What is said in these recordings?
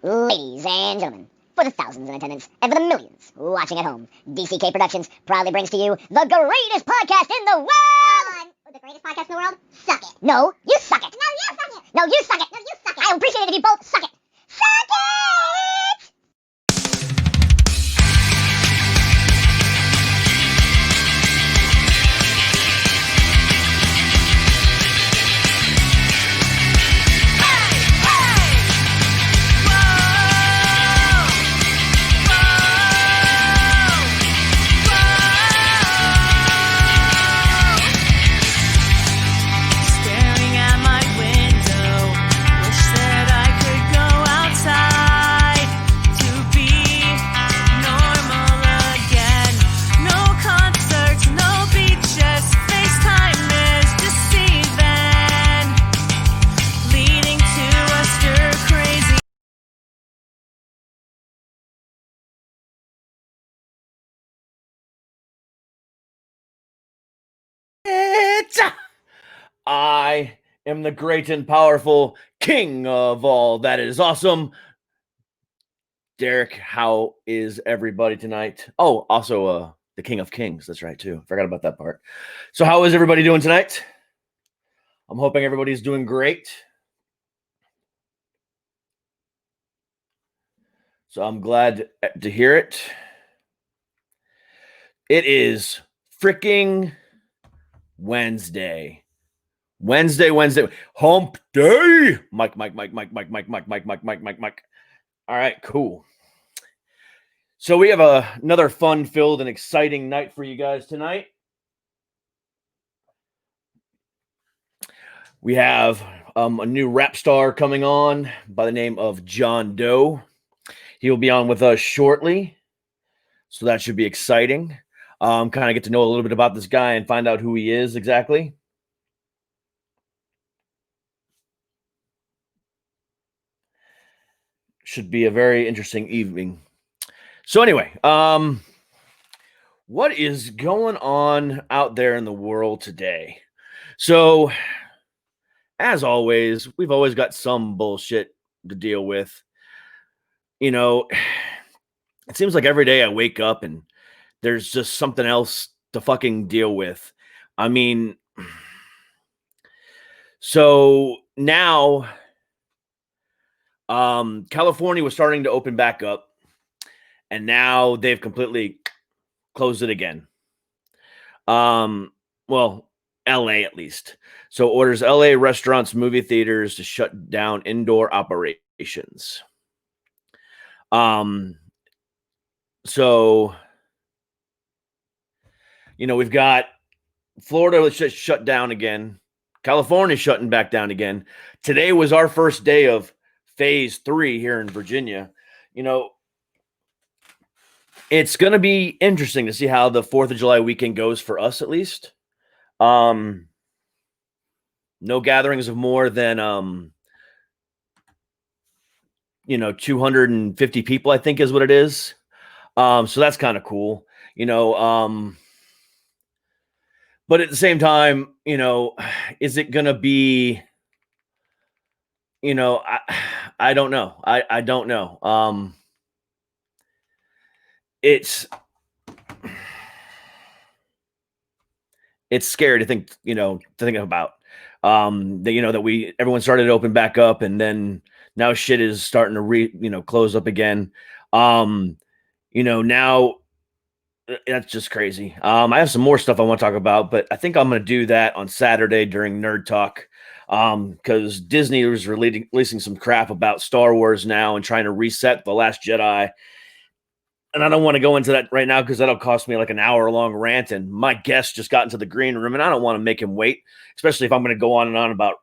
Ladies and gentlemen, for the thousands in attendance and for the millions watching at home, DCK Productions proudly brings to you the greatest podcast in the world! The greatest podcast in the world? Suck it. No, you suck it. No, you suck it. No, you suck it. No, you suck it. I appreciate it if you both suck it. Suck it! I am the great and powerful king of all that is awesome. Derek, how is everybody tonight? Oh, also the king of kings. That's right, too. Forgot about that part. So how is everybody doing tonight? I'm hoping everybody's doing great. So I'm glad to hear it. It is freaking Wednesday. Wednesday. Hump day. Mike. All right, cool. So we have another fun-filled and exciting night for you guys tonight. We have a new rap star coming on by the name of John Doe. He'll be on with us shortly, so that should be exciting. Kind of get to know a little bit about this guy and find out who he is exactly. Should be a very interesting evening. So anyway, what is going on out there in the world today? So, as always, we've always got some bullshit to deal with. You know, it seems like every day I wake up and there's just something else to fucking deal with. I mean, so now California was starting to open back up, and now they've completely closed it again. Well, LA at least. So orders LA restaurants, movie theaters to shut down indoor operations. So, you know, we've got Florida was just shut down again. California shutting back down again. Today was our first day of phase 3 here in Virginia. You know, it's going to be interesting to see how the 4th of July weekend goes for us, at least. No gatherings of more than, 250 people, I think is what it is. So that's kind of cool, but at the same time, is it going to be, I don't know. I don't know. It's scary to think, about, that everyone started to open back up, and then now shit is starting to close up again. Now that's just crazy. I have some more stuff I want to talk about, but I think I'm going to do that on Saturday during Nerd Talk. Because Disney was releasing some crap about Star Wars now and trying to reset The Last Jedi. And I don't want to go into that right now because that'll cost me like an hour-long rant. And my guest just got into the green room, and I don't want to make him wait, especially if I'm going to go on and on about,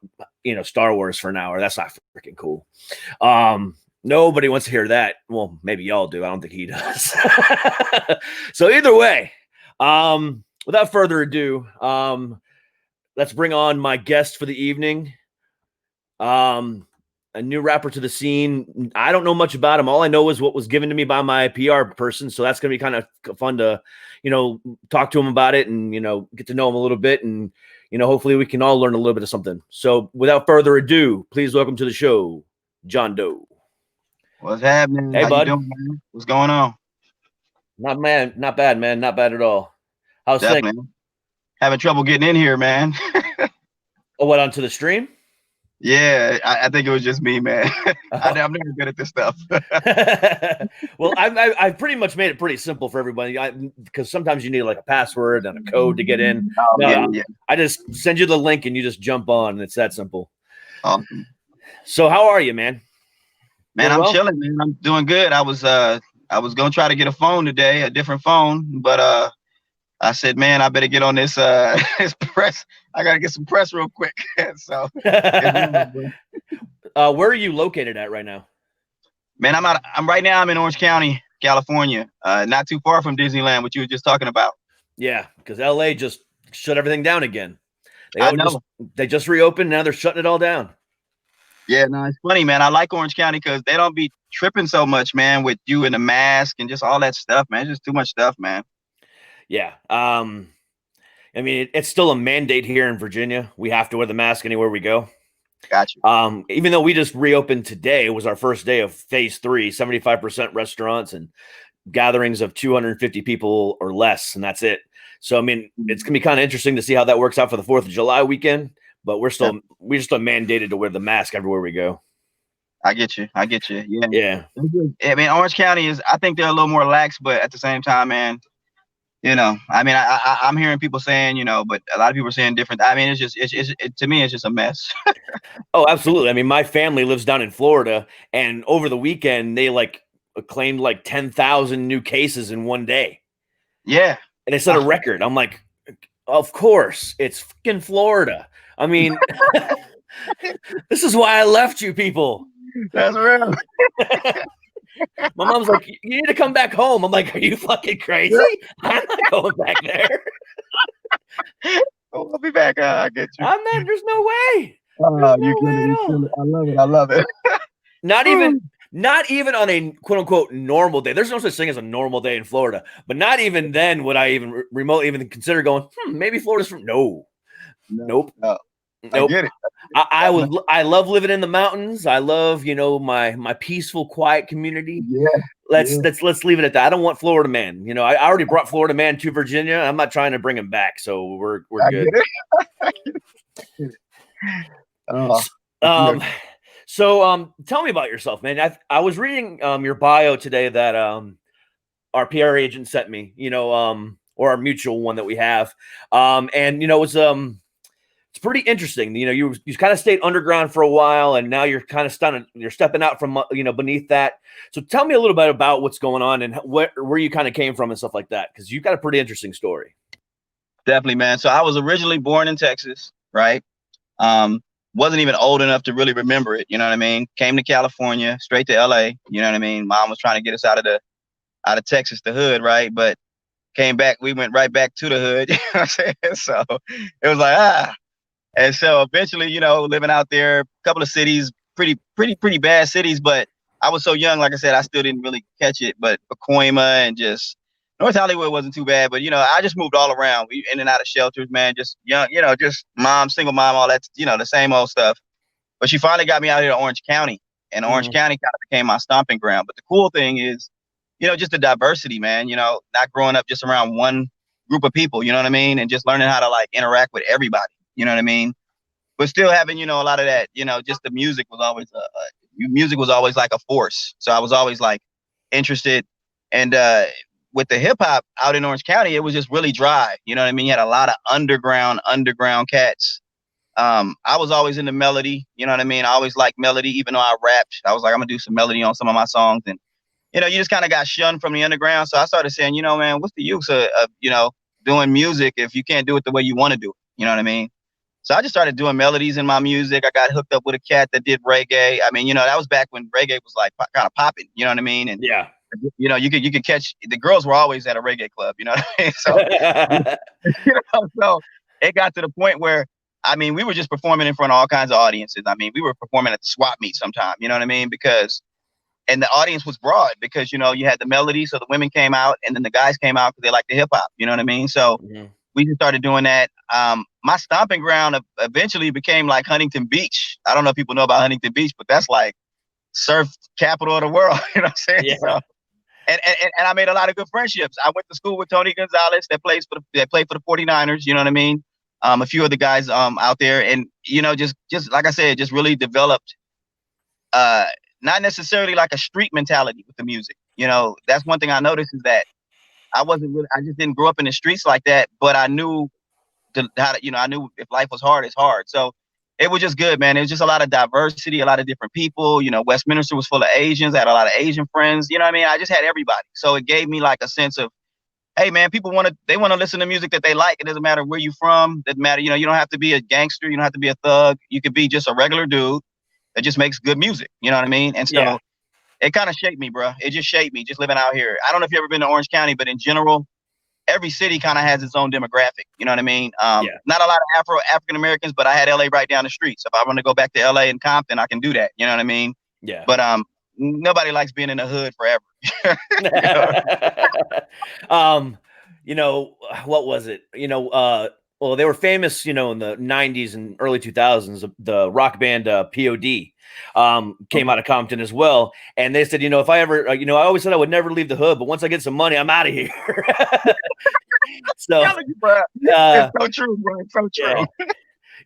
Star Wars for an hour. That's not freaking cool. Nobody wants to hear that. Well, maybe y'all do. I don't think he does. So either way, without further ado, let's bring on my guest for the evening. A new rapper to the scene. I don't know much about him. All I know is what was given to me by my PR person. So that's going to be kind of fun to, talk to him about it and, get to know him a little bit. And, hopefully we can all learn a little bit of something. So without further ado, please welcome to the show, John Doe. What's happening? Hey, How you bud. doing, man? What's going on? Not bad, man. Not bad at all. How's things? Definitely. Having trouble getting in here, man. Oh, what, onto the stream? Yeah, I think it was just me, man. I'm never good at this stuff. Well, I've pretty much made it pretty simple for everybody because sometimes you need like a password and a code to get in. Oh, No, yeah. I just send you the link and you just jump on, and it's that simple. Awesome. So, how are you, man? Man, Doing I'm well? chilling, man. I'm doing good. I was gonna try to get a phone today, a different phone, but I said, man, I better get on this this press. I gotta get some press real quick. So Where are you located at right now? man, I'm right now, I'm in Orange County, California. Not too far from Disneyland, what you were just talking about. Yeah, because LA just shut everything down again. I know. They just reopened. Now they're shutting it all down. Yeah, no, it's funny, man. I like Orange County because they don't be tripping so much, man, with you and the mask and just all that stuff, man. It's just too much stuff, man. Yeah. I mean, it's still a mandate here in Virginia. We have to wear the mask anywhere we go. Gotcha. Even though we just reopened today, it was our first day of phase 3, 75% restaurants and gatherings of 250 people or less, and that's it. So, I mean, it's gonna be kind of interesting to see how that works out for the 4th of July weekend. But we're still mandated to wear the mask everywhere we go. I get you. Yeah. Yeah. I mean, Orange County I think they're a little more lax, but at the same time, man, you know, I mean, I'm hearing people saying, you know, but a lot of people are saying different. I mean, to me, it's just a mess. Oh, absolutely. I mean, my family lives down in Florida, and over the weekend, they claimed 10,000 new cases in one day. Yeah. And they set a record. I'm like, of course, it's fucking Florida. I mean, this is why I left you people. That's real. My mom's like, you need to come back home. I'm like, are you fucking crazy? I'm not going back there. I'll be back. I get you. There's no way. I love it. Not even on a quote unquote normal day. There's no such thing as a normal day in Florida. But not even then would I even remotely even consider going, maybe Florida's from Nope. No. Nope. I get it. I love living in the mountains. I love, my peaceful, quiet community. Yeah. Let's leave it at that. I don't want Florida man. I already brought Florida man to Virginia. I'm not trying to bring him back, so we're good. So tell me about yourself, man. I was reading your bio today that our PR agent sent me, or our mutual one that we have. And it's pretty interesting. You kind of stayed underground for a while, and now you're kind of you're stepping out from beneath that. So tell me a little bit about what's going on and where you kind of came from and stuff like that, because you've got a pretty interesting story. Definitely, man. So I was originally born in Texas, right? Wasn't even old enough to really remember it. You know what I mean? Came to California, straight to LA. You know what I mean? Mom was trying to get us out of Texas, the hood, right? But came back, we went right back to the hood. You know what I'm saying? So it was like, And so eventually, living out there, a couple of cities, pretty bad cities, but I was so young, like I said, I still didn't really catch it. But Pacoima and just North Hollywood wasn't too bad. But, I just moved all around. We in and out of shelters, man, just young, just single mom, all that, the same old stuff. But she finally got me out here to Orange County, and Orange County kind of became my stomping ground. But the cool thing is, just the diversity, man, not growing up just around one group of people, you know what I mean? And just learning how to interact with everybody. You know what I mean? But still having, a lot of that, just the music was always like a force. So I was always interested. And with the hip hop out in Orange County, it was just really dry. You know what I mean? You had a lot of underground cats. I was always into melody. You know what I mean? I always liked melody, even though I rapped. I was like, I'm gonna do some melody on some of my songs. And, you just kind of got shunned from the underground. So I started saying, man, what's the use of doing music if you can't do it the way you want to do it? You know what I mean? So I just started doing melodies in my music. I got hooked up with a cat that did reggae. I mean, that was back when reggae was kind of popping, you know what I mean? And yeah, you could catch, the girls were always at a reggae club, you know what I mean? So, so it got to the point where, I mean, we were just performing in front of all kinds of audiences. I mean, we were performing at the swap meet sometime, you know what I mean? And the audience was broad because, you had the melody. So the women came out and then the guys came out because they like the hip hop, you know what I mean? So we just started doing that. My stomping ground eventually became like Huntington Beach. I don't know if people know about Huntington Beach, but that's surf capital of the world. You know what I'm saying? Yeah. So, and I made a lot of good friendships. I went to school with Tony Gonzalez that played for the 49ers. You know what I mean? A few other guys out there, and just like I said, just really developed not necessarily like a street mentality with the music. That's one thing I noticed is that I just didn't grow up in the streets like that, but I knew I knew if life was hard, it's hard. So it was just good, man. It was just a lot of diversity, a lot of different people. Westminster was full of Asians. I had a lot of Asian friends. You know what I mean? I just had everybody. So it gave me like a sense of, hey, man, people want to listen to music that they like. It doesn't matter where you're from. It doesn't matter. You don't have to be a gangster. You don't have to be a thug. You could be just a regular dude that just makes good music. You know what I mean? And so it kind of shaped me, bro. It just shaped me just living out here. I don't know if you've ever been to Orange County, but in general, every city kind of has its own demographic. You know what I mean? Not a lot of African Americans, but I had LA right down the street. So if I want to go back to LA and Compton, I can do that. You know what I mean? Yeah. But nobody likes being in the hood forever. What was it? Well, they were famous, in the 90s and early 2000s. The rock band POD came out of Compton as well. And they said, if I ever, I always said I would never leave the hood, but once I get some money, I'm out of here. So, it's so true, bro. It's so true.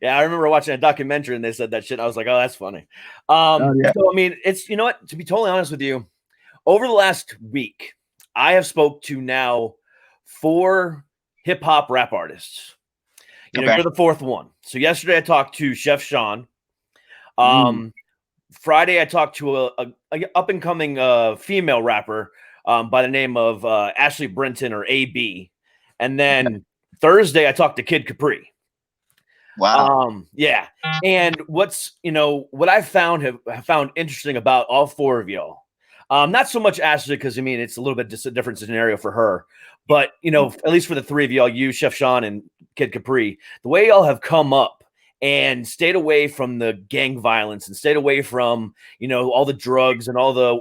Yeah, I remember watching a documentary and they said that shit. I was like, oh, that's funny. So, I mean, it's, what, to be totally honest with you, over the last week, I have spoke to now 4 hip hop rap artists. You're the 4th one. So yesterday I talked to Chef Sean. Friday I talked to a up and coming female rapper by the name of Ashley Brenton, or AB. And then Thursday I talked to Kid Capri. Wow. Yeah. And what I have found interesting about all 4 of y'all. Not so much Ashley, because it's a little bit just a different scenario for her. But at least for the 3 of y'all, you, Chef Sean, and Kid Capri, the way y'all have come up and stayed away from the gang violence and stayed away from all the drugs and all the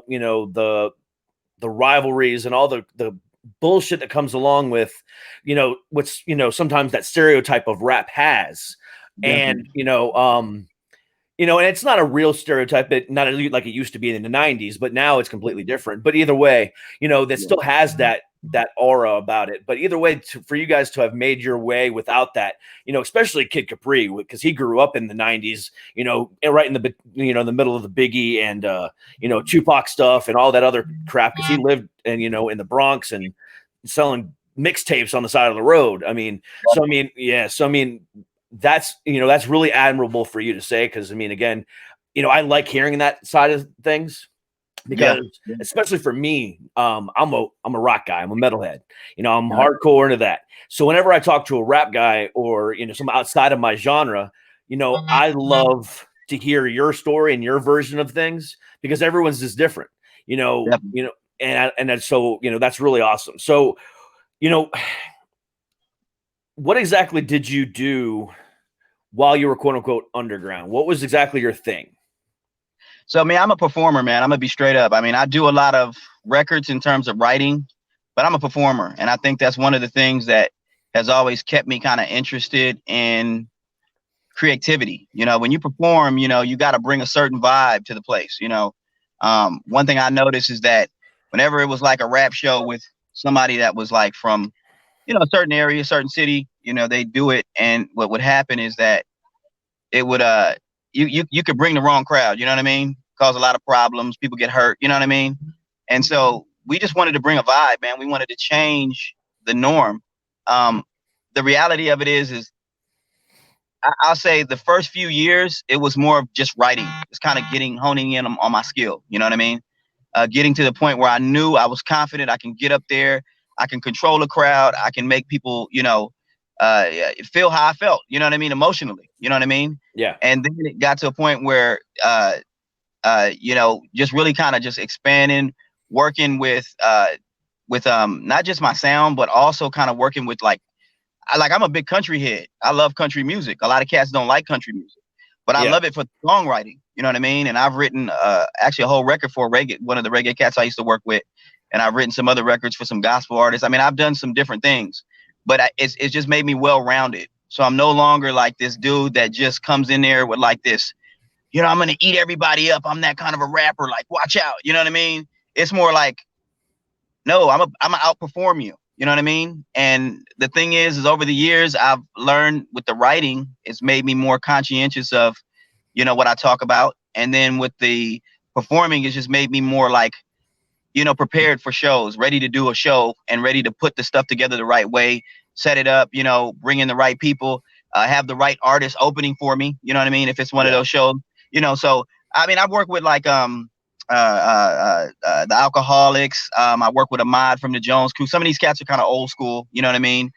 the rivalries and all the bullshit that comes along with what's sometimes that stereotype of rap has. And and it's not a real stereotype, not like it used to be in the 90s, but now it's completely different. But either way, that still has that aura about it. But either way, for you guys to have made your way without that, especially Kid Capri, because he grew up in the 90s, right in the the middle of the Biggie and Tupac stuff and all that other crap, because he lived in the Bronx and selling mixtapes on the side of the road. That's that's really admirable for you to say, because again, I like hearing that side of things, because especially for me, I'm a rock guy, I'm a metalhead, I'm hardcore into that. So whenever I talk to a rap guy or some outside of my genre, I love to hear your story and your version of things, because everyone's just different, and so that's really awesome. So what exactly did you do while you were quote unquote underground? What was exactly your thing? So, I'm a performer, man. I'm gonna be straight up. I do a lot of records in terms of writing, but I'm a performer. And I think that's one of the things that has always kept me kind of interested in creativity. When you perform, you got to bring a certain vibe to the place. One thing I noticed is that whenever it was like a rap show with somebody that was like from a certain area, a certain city, they do it. And what would happen is that it would, you could bring the wrong crowd, you know what I mean? Cause a lot of problems, people get hurt, you know what I mean? And so we just wanted to bring a vibe, man. We wanted to change the norm. The reality of it is I'll say the first few years, it was more of just writing. It's kind of honing in on my skill, you know what I mean? Getting to the point where I knew I was confident I can get up there, I can control a crowd, I can make people, feel how I felt, you know what I mean, emotionally, you know what I mean? Yeah. And then it got to a point where, just really kind of just expanding, working with not just my sound, but also kind of working with I'm a big country head. I love country music. A lot of cats don't like country music, but I love it for songwriting. You know what I mean? And I've written actually a whole record for one of the reggae cats I used to work with. And I've written some other records for some gospel artists. I've done some different things, but it's just made me well-rounded. So I'm no longer like this dude that just comes in there with like this, you know, I'm going to eat everybody up. I'm that kind of a rapper. Like, watch out. You know what I mean? It's more like, no, I'm gonna outperform you. You know what I mean? And the thing is over the years, I've learned with the writing, it's made me more conscientious of, you know, what I talk about. And then with the performing, it's just made me more like, you know, prepared for shows, ready to do a show and ready to put the stuff together the right way, set it up, you know, bring in the right people, have the right artist opening for me. You know what I mean? If it's one of those shows, you know, so, I mean, I've worked with like, the Alcoholics. I work with Amhad from the Jones Crew. Some of these cats are kind of old school, you know what I mean?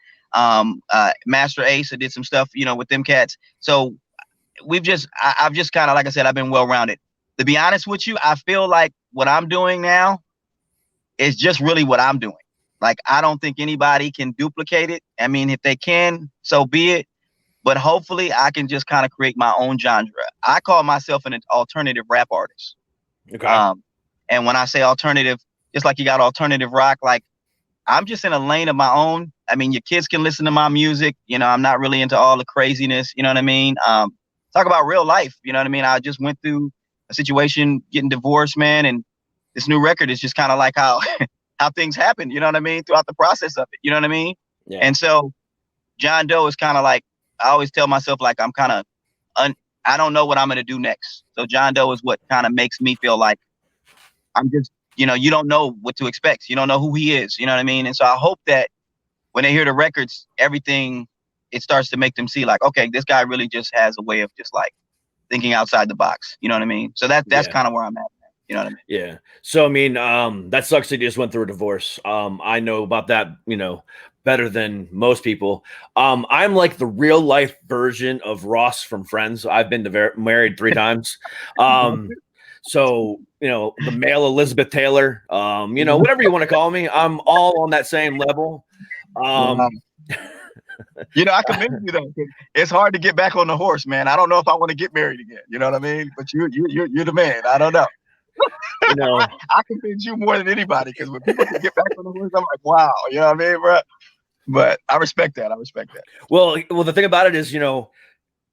Master Ace, I did some stuff, you know, with them cats. So I've just kind of, like I said, I've been well-rounded. To be honest with you, I feel like what I'm doing now is just really what I'm doing. Like, I don't think anybody can duplicate it. I mean, if they can, so be it. But hopefully I can just kind of create my own genre. I call myself an alternative rap artist. Okay. And when I say alternative, just like you got alternative rock, like I'm just in a lane of my own. I mean, your kids can listen to my music. You know, I'm not really into all the craziness. You know what I mean? Talk about real life. You know what I mean? I just went through a situation, getting divorced, man. And this new record is just kind of like how things happen. You know what I mean? Throughout the process of it. You know what I mean? Yeah. And so John Doe is kind of like, I always tell myself like I'm kind of I don't know what I'm going to do next. So John Doe is what kind of makes me feel like I'm just, you know, you don't know what to expect. You don't know who he is. You know what I mean? And so I hope that when they hear the records, everything, it starts to make them see like, okay, this guy really just has a way of just like thinking outside the box. You know what I mean? So that's kind of where I'm at. You know what I mean? Yeah. So, I mean, that sucks that you just went through a divorce. I know about that, you know, better than most people. I'm like the real life version of Ross from Friends. I've been married 3 times. So, you know, the male Elizabeth Taylor, you know, whatever you want to call me, I'm all on that same level. You know, I commend you though. It's hard to get back on the horse, man. I don't know if I want to get married again. You know what I mean? But you're the man. I don't know. You know, I commend you more than anybody because when people can get back on the horse, I'm like, wow. You know what I mean, bro? But I respect that. Well, the thing about it is, you know,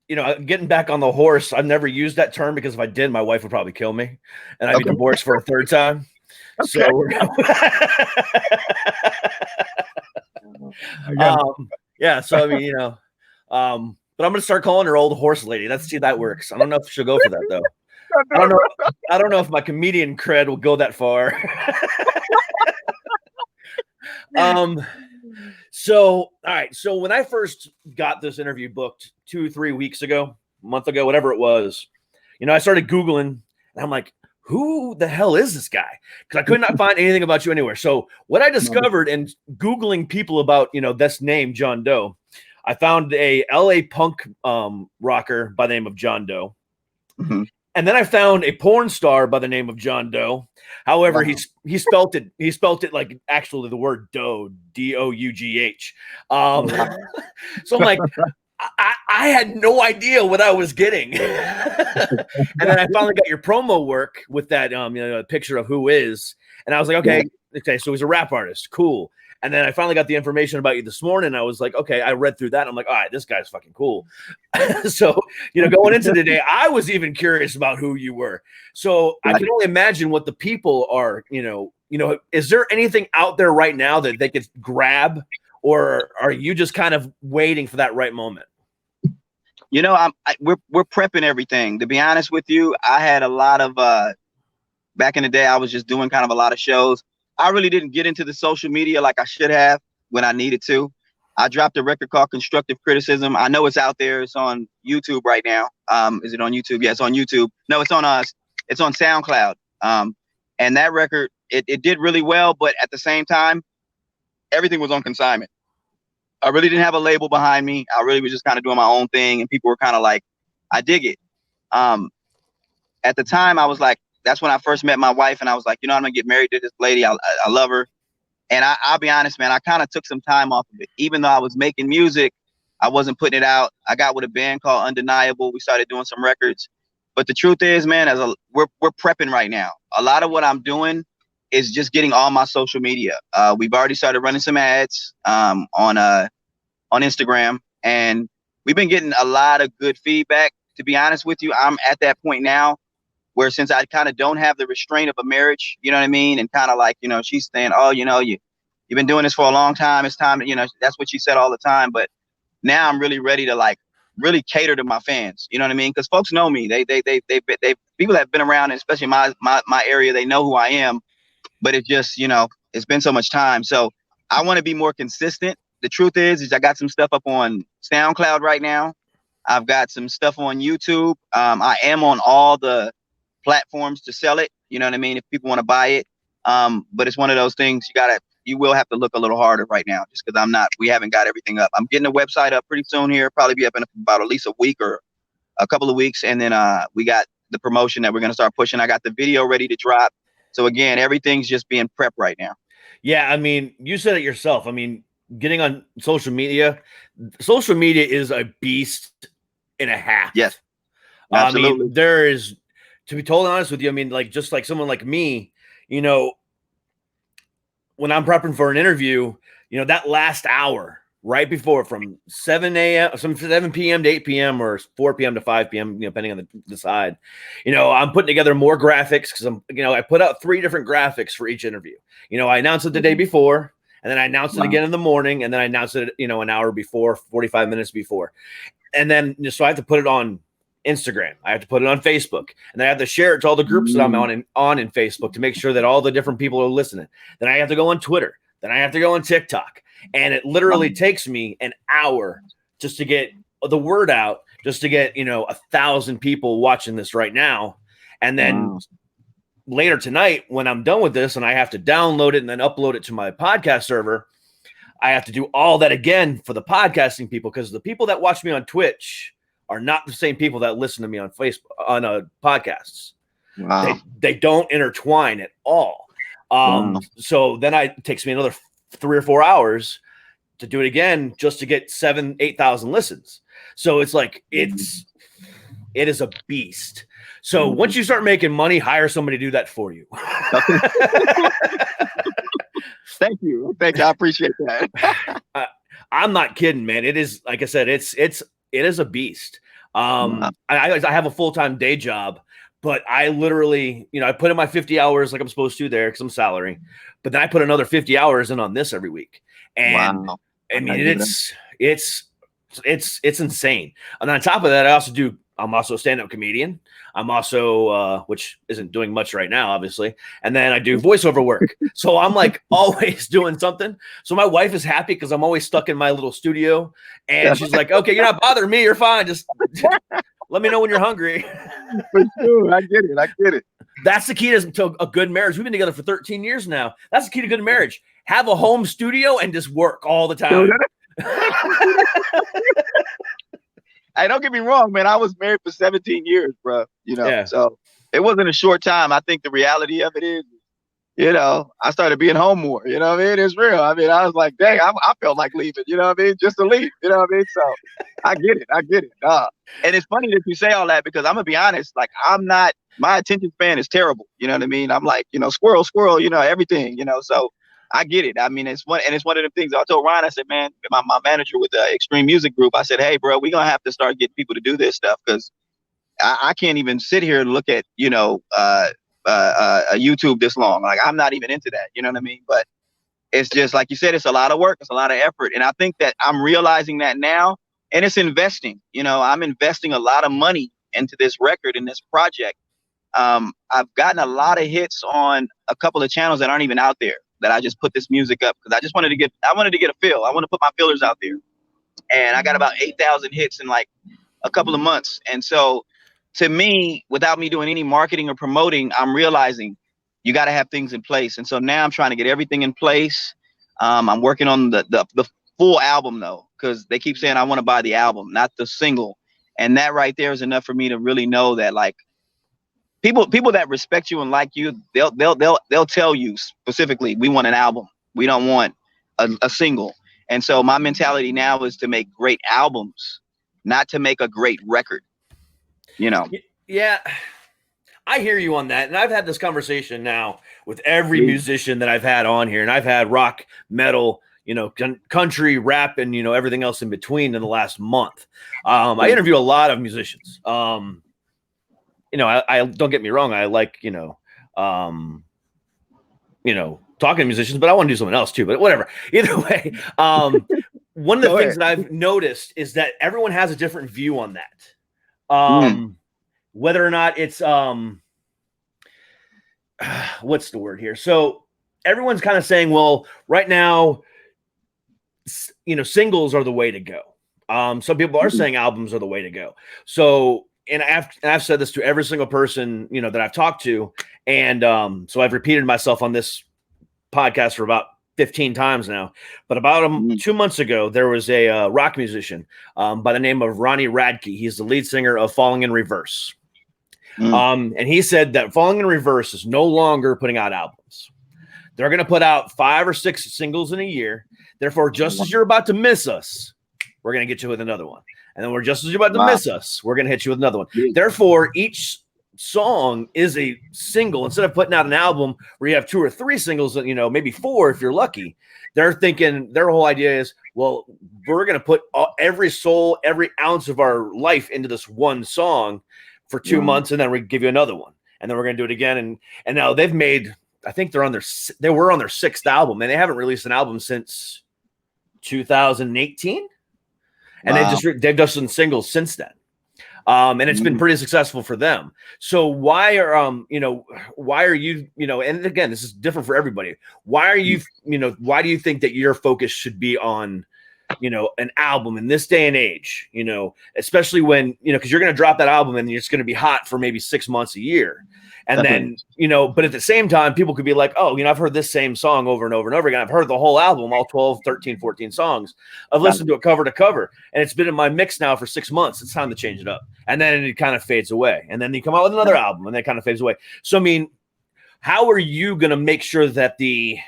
getting back on the horse, I've never used that term because if I did, my wife would probably kill me and I'd be divorced for a 3rd time. Okay. So, yeah. So, I mean, you know, but I'm going to start calling her old horse lady. Let's see if that works. I don't know if she'll go for that though. I don't know if my comedian cred will go that far. So, all right. So when I first got this interview booked 2-3 weeks ago, a month ago, whatever it was, you know, I started Googling and I'm like, who the hell is this guy? Because I could not find anything about you anywhere. So what I discovered in Googling people about, you know, this name, John Doe, I found a LA punk rocker by the name of John Doe. Mm-hmm. And then I found a porn star by the name of John Doe. However, Wow. he spelt it like actually the word Doe, Dough. So I'm like, I had no idea what I was getting. And then I finally got your promo work with that you know, picture of who is. And I was like, okay, so he's a rap artist. Cool. And then I finally got the information about you this morning. I was like, okay, I read through that. I'm like, all right, this guy's fucking cool. So, you know, going into today, I was even curious about who you were. So I can only imagine what the people are, you know, is there anything out there right now that they could grab, or are you just kind of waiting for that right moment? You know, we're prepping everything. To be honest with you, I had a lot of back in the day, I was just doing kind of a lot of shows. I really didn't get into the social media like I should have when I needed to. I dropped a record called Constructive Criticism. I know it's out there. It's on YouTube right now. Is it on YouTube? Yeah, it's on YouTube. No, it's on SoundCloud. And that record, it did really well, but at the same time, everything was on consignment. I really didn't have a label behind me. I really was just kind of doing my own thing, and people were kind of like, I dig it. At the time, I was like, that's when I first met my wife, and I was like, you know, I'm gonna get married to this lady. I love her. And I'll be honest, man, I kind of took some time off of it. Even though I was making music, I wasn't putting it out. I got with a band called Undeniable. We started doing some records. But the truth is, man, we're prepping right now. A lot of what I'm doing is just getting all my social media. We've already started running some ads on Instagram, and we've been getting a lot of good feedback. to be honest with you, I'm at that point now where since I kind of don't have the restraint of a marriage, you know what I mean? And kind of like, you know, she's saying, oh, you know, you've been doing this for a long time. It's time to, you know, that's what she said all the time. But now I'm really ready to like really cater to my fans. You know what I mean? Because folks know me. They people that have been around, especially my area, they know who I am. But it's just, you know, it's been so much time. So I want to be more consistent. The truth is I got some stuff up on SoundCloud right now. I've got some stuff on YouTube. I am on all the platforms to sell it. You know what I mean? If people want to buy it. But it's one of those things you will have to look a little harder right now just because we haven't got everything up. I'm getting the website up pretty soon here, probably be up in about at least a week or a couple of weeks. And then we got the promotion that we're going to start pushing. I got the video ready to drop. So again, everything's just being prepped right now. Yeah. I mean, you said it yourself. I mean, getting on social media is a beast and a half. Yes. Absolutely. I mean, there is, to be totally honest with you, I mean, like, just like someone like me, you know, when I'm prepping for an interview, you know, that last hour right before from 7 p.m. to 8 p.m. or 4 p.m. to 5 p.m., you know, depending on the side, you know, I'm putting together more graphics because I put out 3 different graphics for each interview. You know, I announced it the day before, and then I announced it again in the morning, and then I announced it, you know, an hour before, 45 minutes before. And then, so I have to put it on Instagram. I have to put it on Facebook, and then I have to share it to all the groups that I'm on in Facebook to make sure that all the different people are listening. Then I have to go on Twitter. Then I have to go on TikTok, and it literally takes me an hour just to get the word out, just to get, you know, 1,000 people watching this right now. And then later tonight, when I'm done with this and I have to download it and then upload it to my podcast server, I have to do all that again for the podcasting people, because the people that watch me on Twitch are not the same people that listen to me on Facebook, on podcasts. Wow. They don't intertwine at all. So then it takes me another 3 or 4 hours to do it again, just to get 8,000 listens. So it's like, it is a beast. So once you start making money, hire somebody to do that for you. Thank you. I appreciate that. I'm not kidding, man. It is, like I said, it is a beast. I have a full-time day job, but I literally, you know, I put in my 50 hours like I'm supposed to there because I'm salary, but then I put another 50 hours in on this every week. And I mean, it's insane. And on top of that, I'm also a stand-up comedian. I'm also, which isn't doing much right now, obviously. And then I do voiceover work. So I'm like always doing something. So my wife is happy because I'm always stuck in my little studio. And she's like, okay, you're not bothering me. You're fine. Just let me know when you're hungry. For sure. I get it. That's the key to a good marriage. We've been together for 13 years now. That's the key to good marriage. Have a home studio and just work all the time. Hey, don't get me wrong, man. I was married for 17 years, bro. You know, So it wasn't a short time. I think the reality of it is, you know, I started being home more. You know what I mean? It's real. I mean, I was like, dang, I felt like leaving. You know what I mean? Just to leave. You know what I mean? So I get it. And it's funny that you say all that because I'm gonna be honest. Like, my attention span is terrible. You know what I mean? I'm like, you know, squirrel, you know, everything. You know, so I get it. I mean, it's one of the things I told Ryan. I said, man, my manager with the Extreme Music Group, I said, hey, bro, we're going to have to start getting people to do this stuff because I can't even sit here and look at, you know, YouTube this long. Like, I'm not even into that. You know what I mean? But it's just like you said, it's a lot of work. It's a lot of effort. And I think that I'm realizing that now, and it's investing. You know, I'm investing a lot of money into this record and this project. I've gotten a lot of hits on a couple of channels that aren't even out there. That I just put this music up because I wanted to get a feel. I want to put my feelers out there. And I got about 8,000 hits in like a couple of months. And so to me, without me doing any marketing or promoting, I'm realizing you got to have things in place. And so now I'm trying to get everything in place. I'm working on the full album though, because they keep saying I want to buy the album, not the single. And that right there is enough for me to really know that like, People that respect you and like you, they'll tell you specifically, we want an album. We don't want a single. And so my mentality now is to make great albums, not to make a great record. You know? Yeah, I hear you on that. And I've had this conversation now with every musician that I've had on here. And I've had rock, metal, country, rap, and everything else in between in the last month. I interview a lot of musicians. I don't get me wrong. I like talking to musicians, but I want to do something else too. But whatever. Either way, one of the things that I've noticed is that everyone has a different view on that. Whether or not it's what's the word here? So everyone's kind of saying, well, right now, singles are the way to go. Some people are saying albums are the way to go. So, and I've said this to every single person, that I've talked to. And so I've repeated myself on this podcast for about 15 times now. But about 2 months ago, there was a rock musician by the name of Ronnie Radke. He's the lead singer of Falling in Reverse. And he said that Falling in Reverse is no longer putting out albums. They're going to put out 5 or 6 singles in a year. Therefore, just as you're about to miss us, we're going to get you with another one. And then just as you're about to miss us, we're going to hit you with another one. Therefore, each song is a single. Instead of putting out an album where you have 2 or 3 singles, maybe 4 if you're lucky, they're thinking their whole idea is, well, we're going to put every soul, every ounce of our life into this one song for 2 months, and then we give you another one. And then we're going to do it again. And now they've made, I think they were on their 6th album, and they haven't released an album since 2018. And they've just done singles since then. And it's been pretty successful for them. So why are you, and again, this is different for everybody. Why are you, why do you think that your focus should be on, an album in this day and age, especially when, because you're going to drop that album and it's going to be hot for maybe 6 months, a year. And then, but at the same time, people could be like, oh, I've heard this same song over and over and over again. I've heard the whole album, all 12, 13, 14 songs. I've listened to it cover to cover, and it's been in my mix now for 6 months. It's time to change it up. And then it kind of fades away. And then you come out with another album, and then it kind of fades away. So, how are you going to make sure that the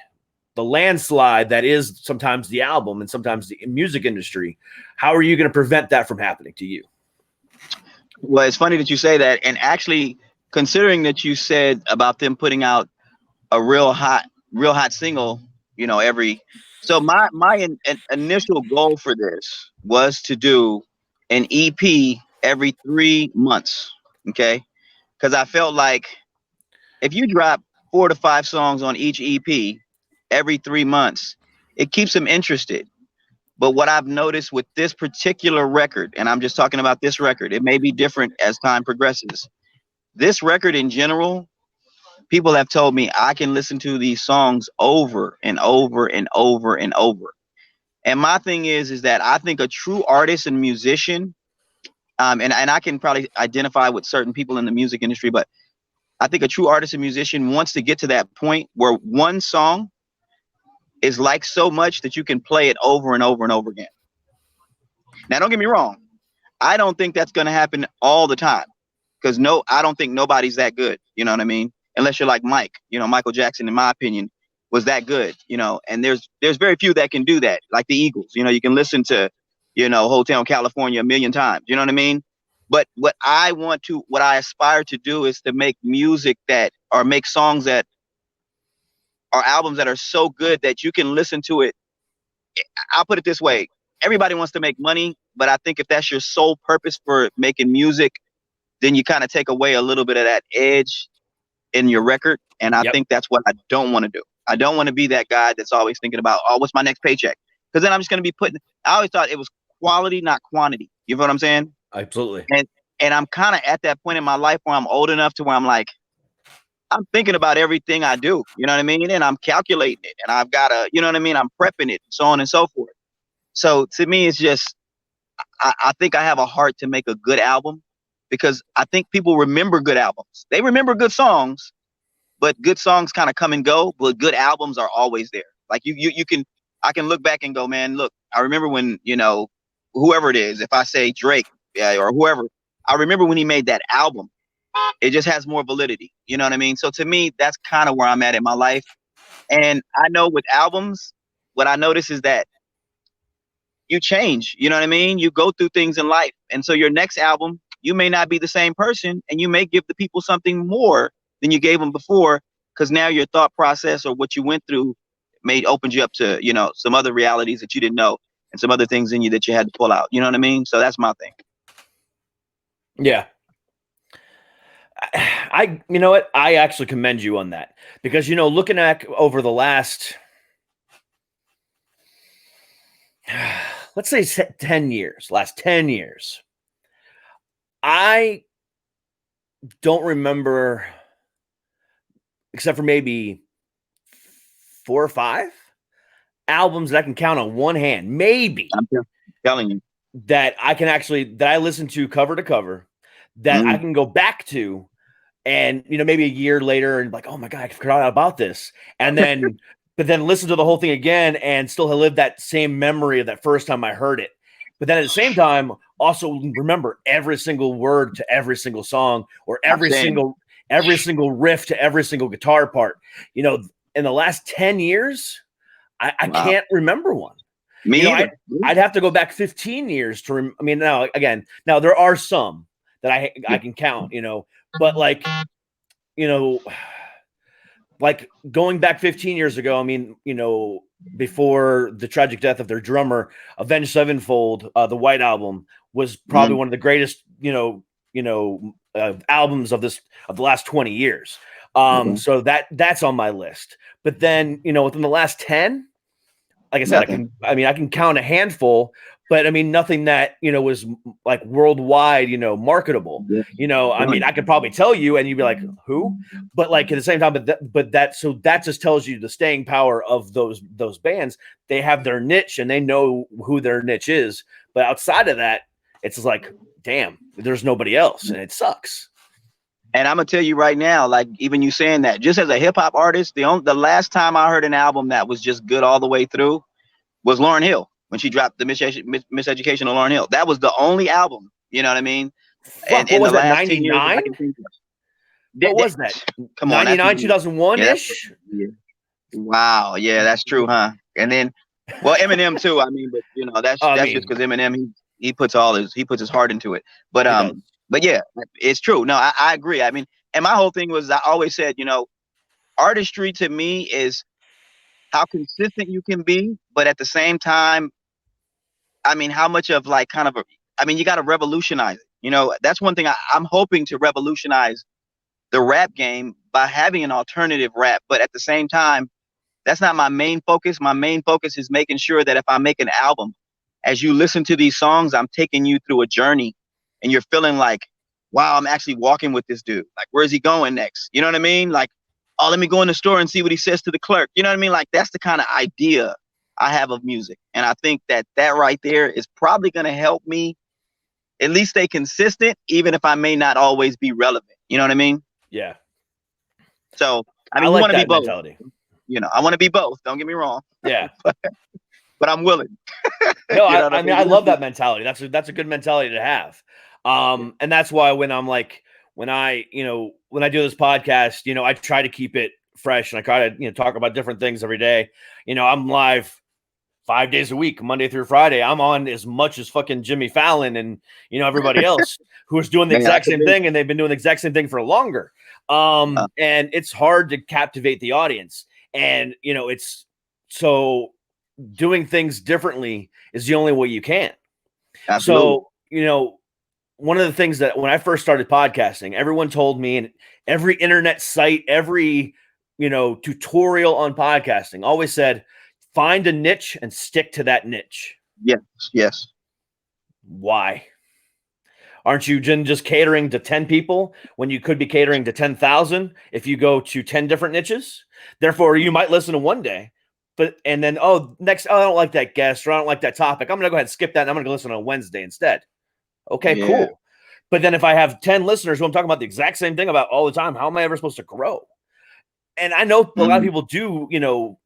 landslide that is sometimes the album and sometimes the music industry, how are you going to prevent that from happening to you? Well, it's funny that you say that. And actually, considering that you said about them putting out a real hot single, so my initial goal for this was to do an EP every 3 months. Okay. Cause I felt like if you drop 4 to 5 songs on each EP every 3 months, it keeps them interested. But what I've noticed with this particular record, and I'm just talking about this record, it may be different as time progresses. This record in general, people have told me I can listen to these songs over and over and over and over. And my thing is that I think a true artist and musician, and I can probably identify with certain people in the music industry, but I think a true artist and musician wants to get to that point where one song is like so much that you can play it over and over and over again. Now, don't get me wrong. I don't think that's going to happen all the time. Because I don't think nobody's that good. You know what I mean? Unless you're like Mike, Michael Jackson, in my opinion, was that good, and there's very few that can do that. Like the Eagles, you can listen to, Hotel California a million times. You know what I mean? But what I aspire to do is to make music make songs that are albums that are so good that you can listen to it. I'll put it this way. Everybody wants to make money, but I think if that's your sole purpose for making music, then you kind of take away a little bit of that edge in your record. And I think that's what I don't want to do. I don't want to be that guy that's always thinking about, oh, what's my next paycheck? Because then I'm just going to be I always thought it was quality, not quantity. You know what I'm saying? Absolutely. And I'm kind of at that point in my life where I'm old enough to where I'm like, I'm thinking about everything I do. You know what I mean? And I'm calculating it. And I've got to, you know what I mean? I'm prepping it, so on and so forth. So to me, it's just, I think I have a heart to make a good album. Because I think people remember good albums. They remember good songs, but good songs kind of come and go. But good albums are always there. Like I can look back and go, man, look, I remember when, whoever it is, if I say Drake, or whoever, I remember when he made that album. It just has more validity. You know what I mean? So to me, that's kind of where I'm at in my life. And I know with albums, what I notice is that you change. You know what I mean? You go through things in life. And so your next album, you may not be the same person, and you may give the people something more than you gave them before, because now your thought process or what you went through opened you up to, you know, some other realities that you didn't know and some other things in you that you had to pull out. You know what I mean? So that's my thing. Yeah. You know what? I actually commend you on that because, you know, looking at over the last, let's say 10 years, last 10 years, I don't remember, except for maybe 4 or 5 albums that I can count on one hand, maybe, I'm telling you. that I can actually, that I listen to cover, that I can go back to, and, you know, maybe a year later and like, oh my God, I forgot about this. And then, but then listen to the whole thing again and still live that same memory of that first time I heard it. But then at the same time, also remember every single word to every single song, or every single riff to every single guitar part. You know, in the last 10 years, I can't remember one. Me either. I'd have to go back 15 years to I mean, now there are some that I can count, you know, but like, you know, like going back 15 years ago, I mean, you know, before the tragic death of their drummer, Avenged Sevenfold, the White Album was probably one of the greatest, albums of the last 20 years. So that's on my list. But then, you know, within the last 10, like I said, I can count a handful, but I mean, nothing that, you know, was like worldwide, you know, marketable, you know, I mean, I could probably tell you and you'd be like, who, but like at the same time, so that just tells you the staying power of those bands. They have their niche and they know who their niche is. But outside of that, it's just like, damn, there's nobody else and it sucks. And I'm gonna tell you right now, like even you saying that, just as a hip hop artist, the last time I heard an album that was just good all the way through was Lauryn Hill when she dropped the Miseducation of Lauryn Hill. That was the only album, you know what I mean? What was that? 99? What was that? Come on, 99, 2001 ish. Wow, yeah, that's true, huh? And then, well, Eminem too. I mean, but you know, that's just because Eminem he puts his heart into it. But yeah, it's true. No, I agree. I mean, and my whole thing was I always said, you know, artistry to me is how consistent you can be, but at the same time, I mean, how much of like kind of you got to revolutionize it. You know, that's one thing I'm hoping to revolutionize the rap game by having an alternative rap. But at the same time, that's not my main focus. My main focus is making sure that if I make an album, as you listen to these songs, I'm taking you through a journey and you're feeling like, wow, I'm actually walking with this dude. Like, where's he going next? You know what I mean? Like, oh, let me go in the store and see what he says to the clerk. You know what I mean? Like, that's the kind of idea I have of music. And I think that right there is probably going to help me at least stay consistent, even if I may not always be relevant. You know what I mean? Yeah. So, I mean, like you want to be both. Mentality. You know, I want to be both. Don't get me wrong. Yeah. but I'm willing. No, I mean, I love that mentality. That's a good mentality to have. And that's why when I do this podcast, you know, I try to keep it fresh and I try to, you know, talk about different things every day. You know, I'm live 5 days a week, Monday through Friday. I'm on as much as fucking Jimmy Fallon and, you know, everybody else who's doing the exact same thing. And they've been doing the exact same thing for longer. And it's hard to captivate the audience. And, you know, it's so doing things differently is the only way you can. Absolutely. So, you know, one of the things that when I first started podcasting, everyone told me, and every internet site, every, you know, tutorial on podcasting always said, find a niche and stick to that niche. Yes. Why? Aren't you just catering to 10 people when you could be catering to 10,000 if you go to 10 different niches? Therefore, you might listen to one day, and then, I don't like that guest or I don't like that topic. I'm going to go ahead and skip that and I'm going to listen on Wednesday instead. Okay, cool. But then if I have 10 listeners who I'm talking about the exact same thing about all the time, how am I ever supposed to grow? And I know a lot of people do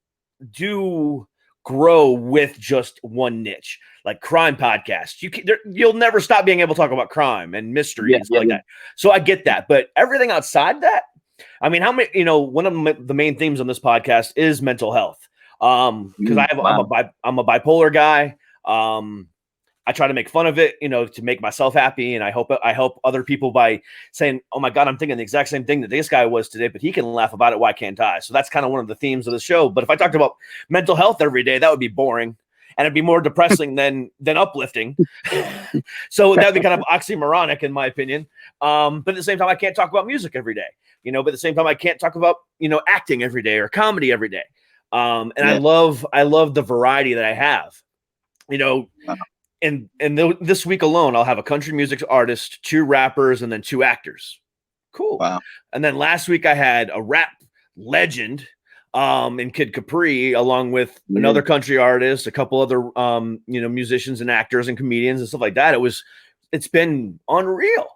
grow with just one niche, like crime podcasts. You'll never stop being able to talk about crime and mystery and stuff like that. So I get that, but everything outside that, I mean, how many? You know, one of the main themes on this podcast is mental health. Because I'm a bipolar guy. I try to make fun of it, to make myself happy. And I help other people by saying, oh my God, I'm thinking the exact same thing that this guy was today, but he can laugh about it. Why can't I? So that's kind of one of the themes of the show. But if I talked about mental health every day, that would be boring and it'd be more depressing than uplifting. So that'd be kind of oxymoronic in my opinion. But at the same time, I can't talk about music every day, but at the same time, I can't talk about, acting every day or comedy every day. And I love the variety that I have, and this week alone, I'll have a country music artist, 2 rappers, and then 2 actors. Cool. Wow. And then last week I had a rap legend in Kid Capri, along with another country artist, a couple other musicians and actors and comedians and stuff like that. It's been unreal,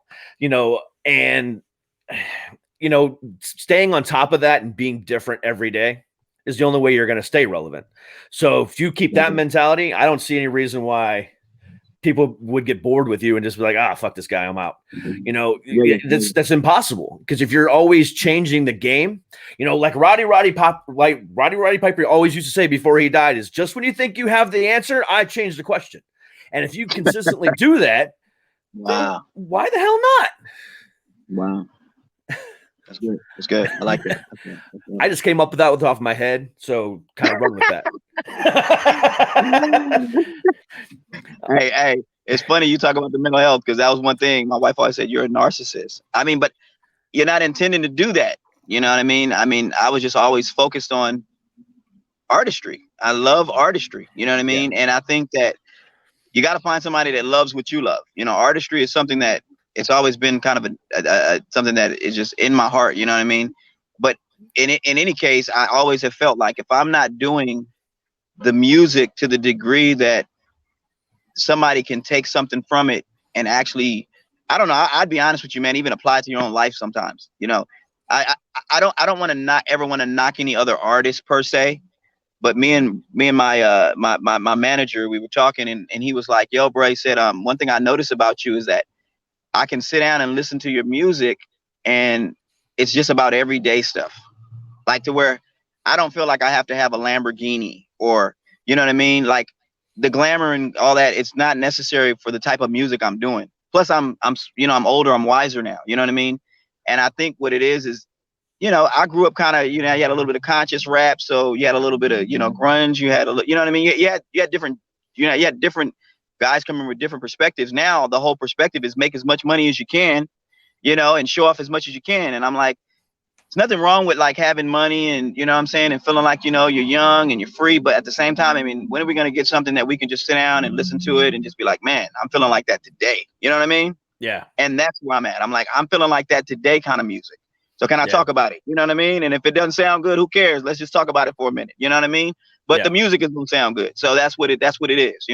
and staying on top of that and being different every day is the only way you're going to stay relevant. So if you keep that mentality, I don't see any reason why people would get bored with you and just be like, fuck this guy, I'm out. That's impossible. Because if you're always changing the game, like Roddy Piper always used to say before he died, is just when you think you have the answer, I change the question. And if you consistently do that, wow, why the hell not? Wow. That's good. That's good. I like that. Okay. I just came up with that off my head, so kind of run with that. Hey, it's funny you talk about the mental health, because that was one thing my wife always said, you're a narcissist. I mean, but you're not intending to do that. You know what I mean? I was just always focused on artistry. I love artistry. You know what I mean? Yeah. And I think that you got to find somebody that loves what you love. Artistry is something that it's always been kind of something that is just in my heart. You know what I mean? But in any case, I always have felt like if I'm not doing the music to the degree that somebody can take something from it and actually, I don't know, I'd be honest with you, man, even apply it to your own life sometimes. I don't want to ever want to knock any other artist per se, but me and my manager, we were talking and he was like, yo, bro, he said, one thing I noticed about you is that I can sit down and listen to your music and it's just about everyday stuff. Like to where I don't feel like I have to have a Lamborghini or, you know what I mean? Like the glamour and all that, it's not necessary for the type of music I'm doing. Plus I'm older, I'm wiser now, you know what I mean? And I think what it is, I grew up kind of, you had a little bit of conscious rap. So you had a little bit of, grunge, you had you know what I mean? You had different, you had different guys coming with different perspectives. Now the whole perspective is make as much money as you can, and show off as much as you can. And I'm like, there's nothing wrong with like having money and, what I'm saying, and feeling like, you're young and you're free. But at the same time, I mean, when are we going to get something that we can just sit down and listen to it and just be like, man, I'm feeling like that today. You know what I mean? Yeah. And that's where I'm at. I'm like, I'm feeling like that today kind of music. So can I talk about it? You know what I mean? And if it doesn't sound good, who cares? Let's just talk about it for a minute. You know what I mean? But the music is going to sound good. So that's what it is,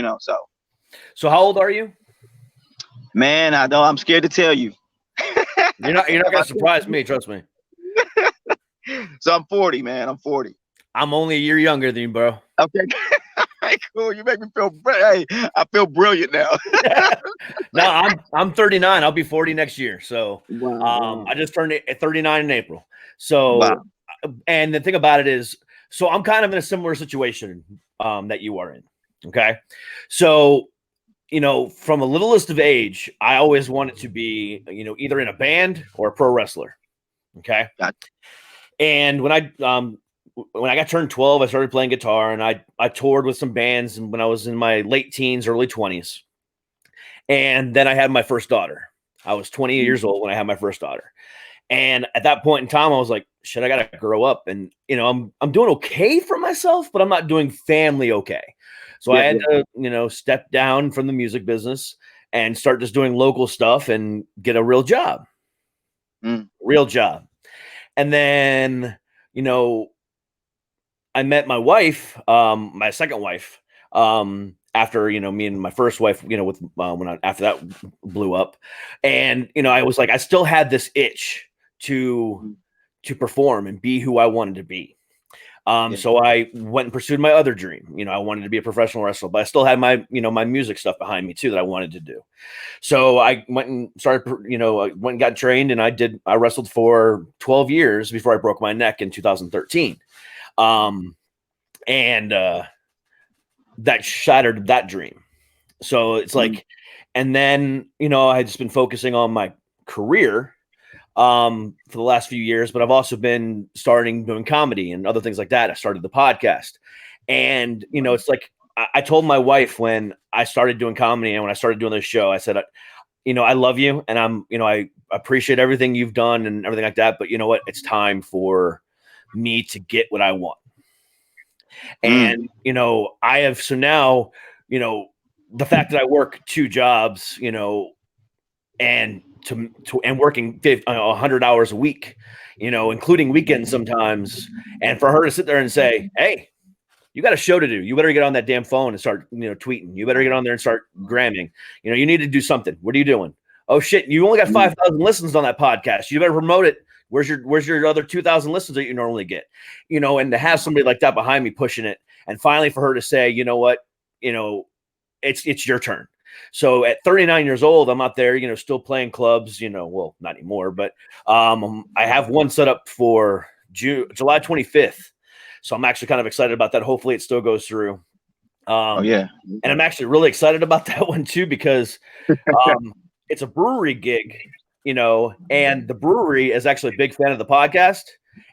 So how old are you? Man, I know I'm scared to tell you. You're not gonna surprise me, trust me. So I'm 40, man. I'm 40. I'm only a year younger than you, bro. Okay. Hey, cool. You make me feel I feel brilliant now. No, I'm 39. I'll be 40 next year. So I just turned 39 in April. So and the thing about it is, so I'm kind of in a similar situation that you are in. Okay. So from a littlest of age, I always wanted to be, either in a band or a pro wrestler. Okay. Gotcha. And when I got turned 12, I started playing guitar and I toured with some bands when I was in my late teens, early 20s. And then I had my first daughter. I was 20 years old when I had my first daughter. And at that point in time, I was like, shit, I got to grow up. And, I'm doing okay for myself, but I'm not doing family okay. So I had to, step down from the music business and start just doing local stuff and get a real job. Real job. And then, I met my wife, my second wife, after, me and my first wife, after that blew up. And, I was like, I still had this itch to perform and be who I wanted to be. So I went and pursued my other dream. I wanted to be a professional wrestler, but I still had my, my music stuff behind me too that I wanted to do. So I went and started, I went and got trained, and I wrestled for 12 years before I broke my neck in 2013. And that shattered that dream. So it's like, and then, you know, I had just been focusing on my career for the last few years, but I've also been doing comedy and other things like that. I started the podcast, and, you know, it's like, I told my wife when I started doing comedy and when I started doing this show, I said, you know, I love you, and I appreciate everything you've done and everything like that. But you know what? It's time for me to get what I want. And, you know, so now, you know, the fact that I work 2 jobs, you know, and and working 100 hours a week, you know, including weekends sometimes, and for her to sit there and say, "Hey, you got a show to do. You better get on that damn phone and start, you know, tweeting. You better get on there and start gramming. You know, you need to do something. What are you doing? Oh shit, you only got 5,000 listens on that podcast. You better promote it. Where's your other 2,000 listens that you normally get? You know, and to have somebody like that behind me pushing it, and finally for her to say, you know what, you know, it's your turn. So at 39 years old, I'm out there, you know, still playing clubs, you know, well, not anymore, but I have one set up for July 25th. So I'm actually kind of excited about that. Hopefully it still goes through. And I'm actually really excited about that one too, because it's a brewery gig, you know, and the brewery is actually a big fan of the podcast,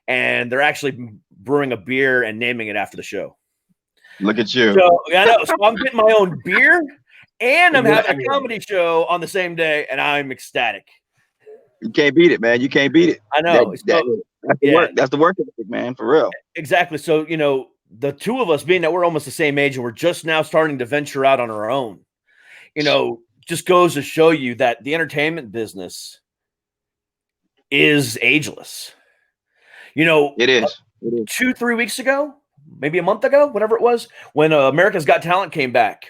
and they're actually brewing a beer and naming it after the show. Look at you. So, I know. So I'm getting my own beer, and I'm having a comedy show on the same day, and I'm ecstatic. You can't beat it, man. You can't beat it. I know. That's the work. That's the work ethic, man, for real. Exactly. So, you know, the two of us, being that we're almost the same age and we're just now starting to venture out on our own, you know, just goes to show you that the entertainment business is ageless. You know, it is. 2-3 weeks ago, maybe a month ago, whatever it was, when America's Got Talent came back,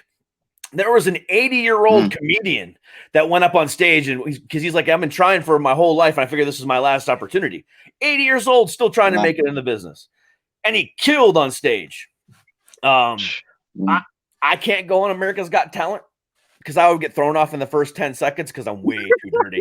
there was an 80-year-old comedian that went up on stage, and because he's like, I've been trying for my whole life, and I figure this is my last opportunity. 80 years old, still trying to make it in the business, and he killed on stage. I can't go on America's Got Talent because I would get thrown off in the first 10 seconds because I'm way too dirty.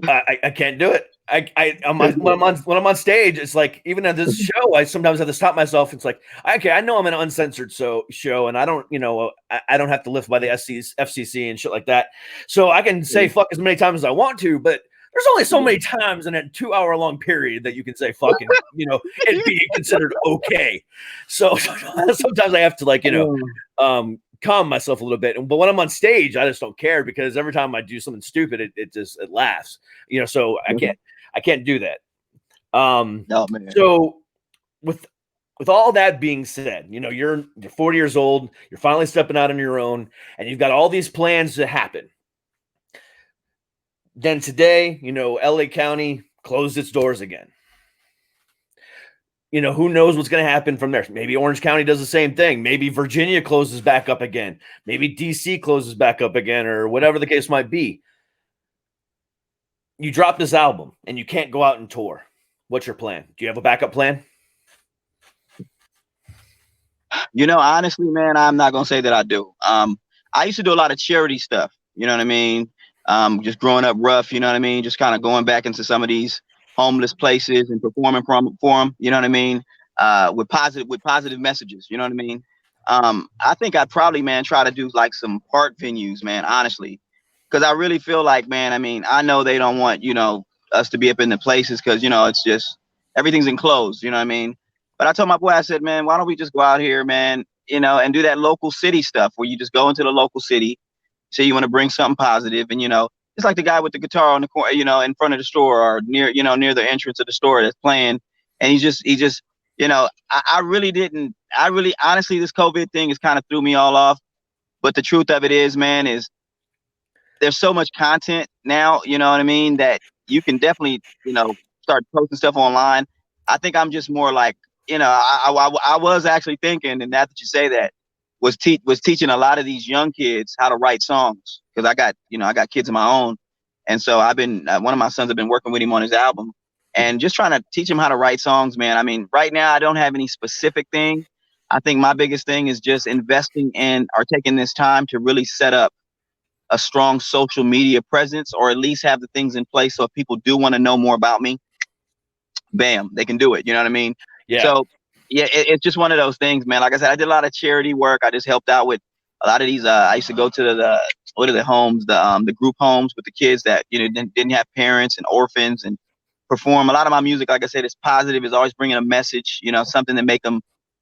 I can't do it. When I'm on stage, it's like, even at this show, I sometimes have to stop myself. It's like, okay, I know I'm an uncensored show, and I don't, you know, I don't have to live by the FCC and shit like that. So I can say fuck as many times as I want to, but there's only so many times in a 2-hour-long period that you can say fucking, you know, it be considered okay. So sometimes I have to, like, you know, calm myself a little bit. But when I'm on stage, I just don't care, because every time I do something stupid, it laughs, you know. So I can't do that. No, man. So with all that being said, you know, you're 40 years old, you're finally stepping out on your own, and you've got all these plans to happen. Then today, you know, LA County closed its doors again. You know, who knows what's going to happen from there? Maybe Orange County does the same thing. Maybe Virginia closes back up again. Maybe DC closes back up again, or whatever the case might be. You drop this album and you can't go out and tour. What's your plan? Do you have a backup plan? You know, honestly, man, I'm not going to say that I do. I used to do a lot of charity stuff. You know what I mean? Just growing up rough, you know what I mean? Just kind of going back into some of these homeless places and performing for them, you know what I mean? With positive messages, you know what I mean? I think I'd probably, man, try to do like some park venues, man, honestly. Because I really feel like, man, I mean, I know they don't want, you know, us to be up in the places because, you know, it's just, everything's enclosed, you know what I mean? But I told my boy, I said, man, why don't we just go out here, man, you know, and do that local city stuff where you just go into the local city, say you want to bring something positive, and, you know, it's like the guy with the guitar on the corner, you know, in front of the store, or near, you know, near the entrance of the store that's playing. And he just, you know, I really, honestly, this COVID thing has kind of threw me all off. But the truth of it is, man, is there's so much content now, you know what I mean, that you can definitely, you know, start posting stuff online. I think I'm just more like, you know, I was actually thinking, and now that you say that, was teaching a lot of these young kids how to write songs, because I got kids of my own, and so I've been one of my sons have been working with him on his album, and just trying to teach him how to write songs, man. I mean, right now I don't have any specific thing. I think my biggest thing is just investing in, or taking this time to really set up a strong social media presence, or at least have the things in place so if people do want to know more about me, bam, they can do it. You know what I mean? Yeah. So, Yeah, it's just one of those things, man. Like I said, I did a lot of charity work. I just helped out with a lot of these. I used to go to the what are the homes, the group homes with the kids that didn't have parents and orphans, and perform. A lot of my music, like I said, is positive. Is always bringing a message. Something to make them,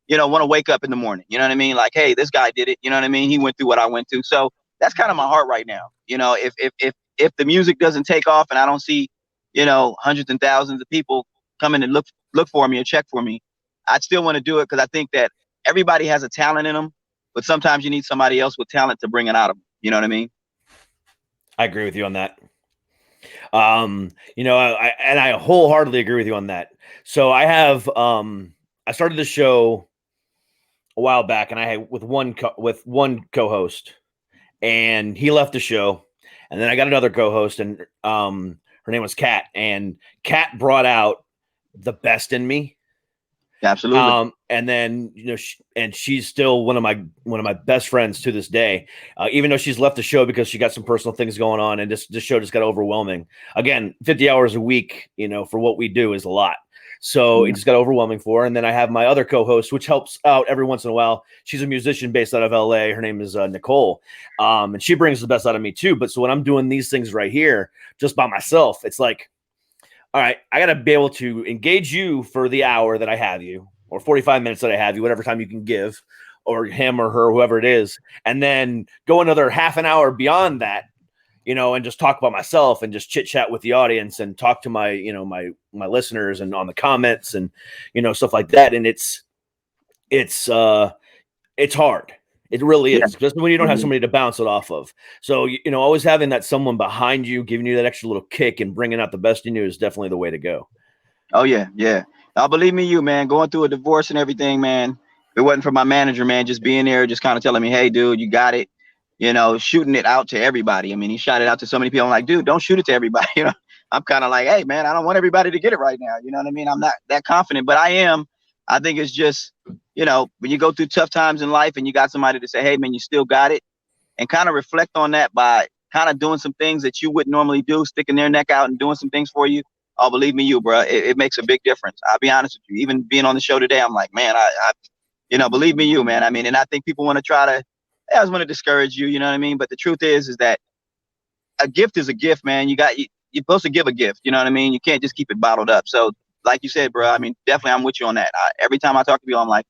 want to wake up in the morning. You know what I mean? Like, hey, this guy did it. You know what I mean? He went through what I went through. So that's kind of my heart right now. If the music doesn't take off and I don't see, hundreds and thousands of people coming and look for me or check for me, I'd still want to do it because I think that everybody has a talent in them, but sometimes you need somebody else with talent to bring it out of them. You know what I mean? I agree with you on that. I wholeheartedly agree with you on that. So I have, I started the show a while back, and I had with one co-host, and he left the show, and then I got another co-host, and her name was Kat, and Kat brought out the best in me. Absolutely. And then and she's still one of my best friends to this day, even though she's left the show because she got some personal things going on, and this show just got overwhelming. Again, 50 hours a week, for what we do is a lot. So it just got overwhelming for her. And then I have my other co-host, which helps out every once in a while. She's a musician based out of LA. Her name is Nicole. And she brings the best out of me too. But so when I'm doing these things right here, just by myself, it's like, all right, I got to be able to engage you for the hour that I have you, or 45 minutes that I have you, whatever time you can give, or him or her, whoever it is, and then go another half an hour beyond that, and just talk about myself and just chit chat with the audience and talk to my, my listeners and on the comments and, stuff like that. And it's hard. It really is, especially when you don't have somebody to bounce it off of. So, always having that someone behind you, giving you that extra little kick and bringing out the best in you is definitely the way to go. Oh, yeah. Yeah. Now, believe me, man, going through a divorce and everything, man, if it wasn't for my manager, man, just being there, just kind of telling me, hey, dude, you got it, shooting it out to everybody. I mean, he shot it out to so many people. I'm like, dude, don't shoot it to everybody. I'm kind of like, hey, man, I don't want everybody to get it right now. You know what I mean? I'm not that confident, but I am. I think it's just, when you go through tough times in life and you got somebody to say, hey, man, you still got it, and kind of reflect on that by kind of doing some things that you wouldn't normally do, sticking their neck out and doing some things for you. Oh, believe me, bro, it makes a big difference. I'll be honest with you. Even being on the show today, I'm like, man, I believe me, man. I mean, and I think people want to try to, I always want to discourage you, you know what I mean? But the truth is that a gift is a gift, man. You're supposed to give a gift, you know what I mean? You can't just keep it bottled up. So like you said, bro, I mean, definitely I'm with you on that. Every time I talk to people, I'm like,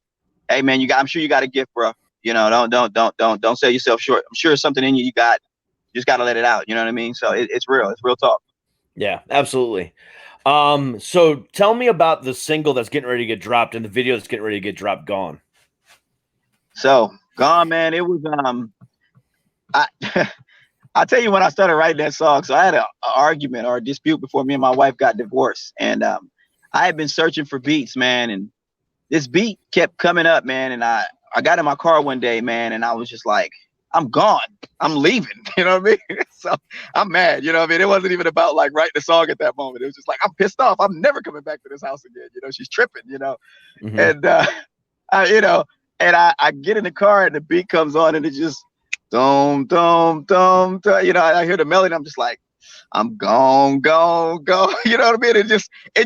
hey, man, I'm sure you got a gift, bro. Don't sell yourself short. I'm sure it's something in you got. You just got to let it out. You know what I mean? So it's real. It's real talk. Yeah, absolutely. So tell me about the single that's getting ready to get dropped and the video that's getting ready to get dropped, Gone. So Gone, man, it was, I'll tell you when I started writing that song. So I had an argument or a dispute before me and my wife got divorced. And I had been searching for beats, man. And this beat kept coming up, man. And I got in my car one day, man, and I was just like, I'm gone. I'm leaving. You know what I mean? So I'm mad. You know what I mean? It wasn't even about like writing the song at that moment. It was just like, I'm pissed off. I'm never coming back to this house again. She's tripping, Mm-hmm. And, I get in the car and the beat comes on and it just, dum, dum, dum, dum. I hear the melody and I'm just like, I'm gone. You know what I mean? It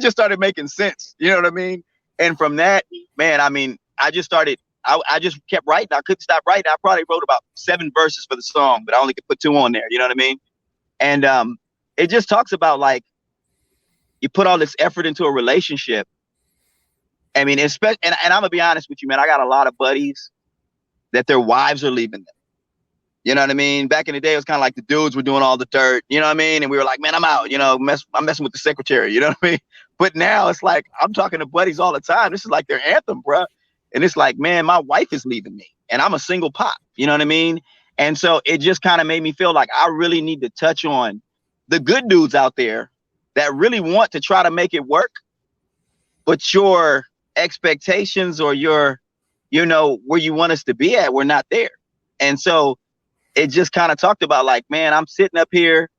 just started making sense. You know what I mean? And from that, man, I mean, I just kept writing. I couldn't stop writing. I probably wrote about 7 verses for the song, but I only could put 2 on there. You know what I mean? And it just talks about like, you put all this effort into a relationship. I mean, especially, and I'm gonna be honest with you, man, I got a lot of buddies that their wives are leaving them. You know what I mean? Back in the day, it was kind of like the dudes were doing all the dirt, you know what I mean? And we were like, man, I'm out, I'm messing with the secretary, you know what I mean? But now it's like, I'm talking to buddies all the time. This is like their anthem, bro. And it's like, man, my wife is leaving me and I'm a single pop, you know what I mean? And so it just kind of made me feel like I really need to touch on the good dudes out there that really want to try to make it work, but your expectations or your, where you want us to be at, we're not there. And so it just kind of talked about like, man, I'm sitting up here,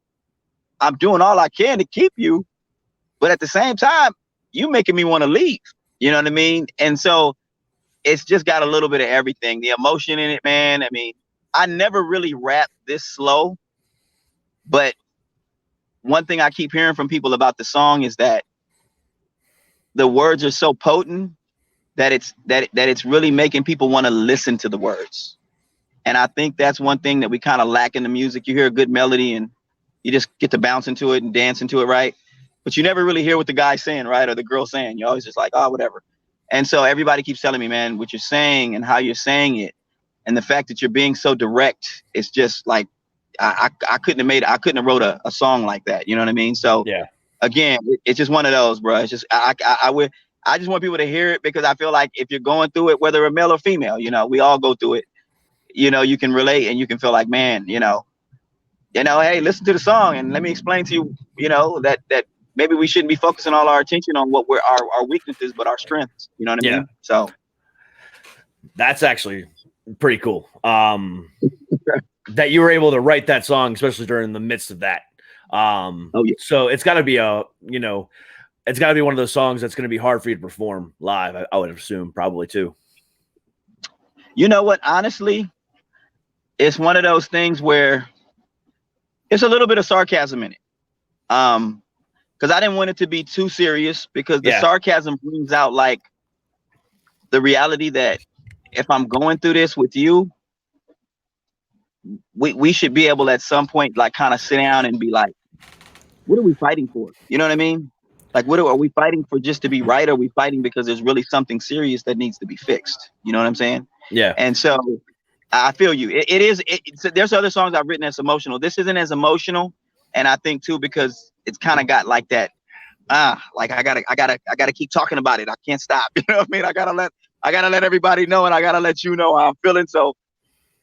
I'm doing all I can to keep you, but at the same time, you making me want to leave. You know what I mean? And so it's just got a little bit of everything. The emotion in it, man. I mean, I never really rapped this slow, but one thing I keep hearing from people about the song is that the words are so potent that it's really making people want to listen to the words. And I think that's one thing that we kind of lack in the music. You hear a good melody and you just get to bounce into it and dance into it, right? But you never really hear what the guy's saying, right? Or the girl saying. You're always just like, oh, whatever. And so everybody keeps telling me, man, what you're saying and how you're saying it, and the fact that you're being so direct, it's just like I couldn't have wrote a song like that. You know what I mean? So yeah, again, it's just one of those, bro. It's just I just want people to hear it, because I feel like if you're going through it, whether a male or female, you know, we all go through it. You know, you can relate and you can feel like, man, you know, hey, listen to the song and let me explain to you, you know, that maybe we shouldn't be focusing all our attention on what our weaknesses, but our strengths. You know what I mean? So that's actually pretty cool. That you were able to write that song, especially during the midst of that. So it's got to be it's got to be one of those songs that's going to be hard for you to perform live. I would assume probably too. You know what? Honestly, it's one of those things where it's a little bit of sarcasm in it. Because I didn't want it to be too serious, because the sarcasm brings out like the reality that if I'm going through this with you, we should be able at some point like kind of sit down and be like, what are we fighting for? You know what I mean? Like, are we fighting for just to be right? Or are we fighting because there's really something serious that needs to be fixed? You know what I'm saying? Yeah. And so I feel you. There's other songs I've written that's emotional. This isn't as emotional. And I think too, because it's kind of got like that, like I gotta keep talking about it. I can't stop. You know what I mean? I gotta let everybody know, and I gotta let you know how I'm feeling. So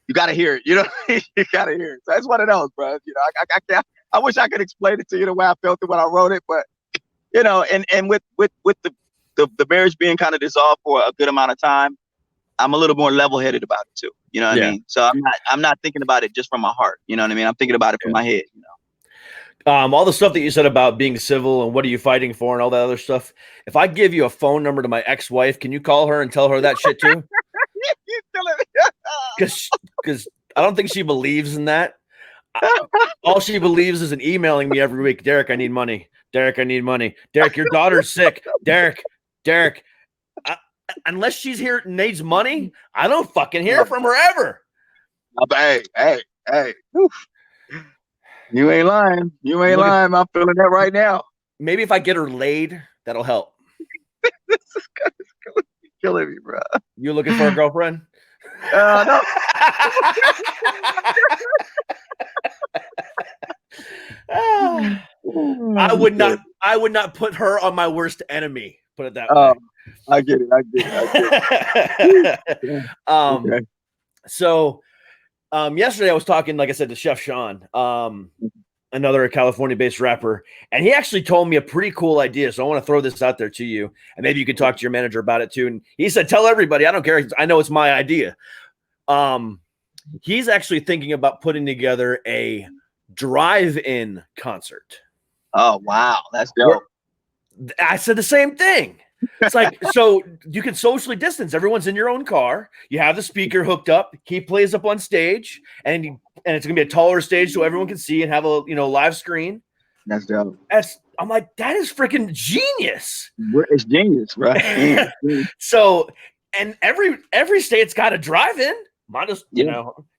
you gotta hear it. You know, you gotta hear it. So it's one of those, bro. You know, I wish I could explain it to you the way I felt it when I wrote it, but you know, and with the marriage being kind of dissolved for a good amount of time, I'm a little more level-headed about it too. You know what I mean? So I'm not thinking about it just from my heart. You know what I mean? I'm thinking about it from my head. You know. All the stuff that you said about being civil and what are you fighting for and all that other stuff. If I give you a phone number to my ex-wife, can you call her and tell her that shit too? Because I don't think she believes in that. All she believes is in emailing me every week. Derek, I need money. Derek, I need money. Derek, your daughter's sick. Derek. Unless she's here and needs money, I don't fucking hear from her ever. Hey. Oof. You ain't lying. I'm feeling that right now. Maybe if I get her laid, that'll help. This is killing me, bro. You looking for a girlfriend? No. I would not put her on my worst enemy. Put it that way. I get it. Okay. So yesterday I was talking, like I said, to Chef Sean, another California-based rapper, and he actually told me a pretty cool idea. So I want to throw this out there to you, and maybe you could talk to your manager about it too. And he said, tell everybody, I don't care. I know it's my idea. He's actually thinking about putting together a drive-in concert. Oh, wow. That's dope. I said the same thing. It's like, so you can socially distance. Everyone's in your own car. You have the speaker hooked up. He plays up on stage, and it's gonna be a taller stage so everyone can see and have a live screen. That's dope. I'm like, that is freaking genius. It's genius, right? So, and every state's got a drive-in. Might as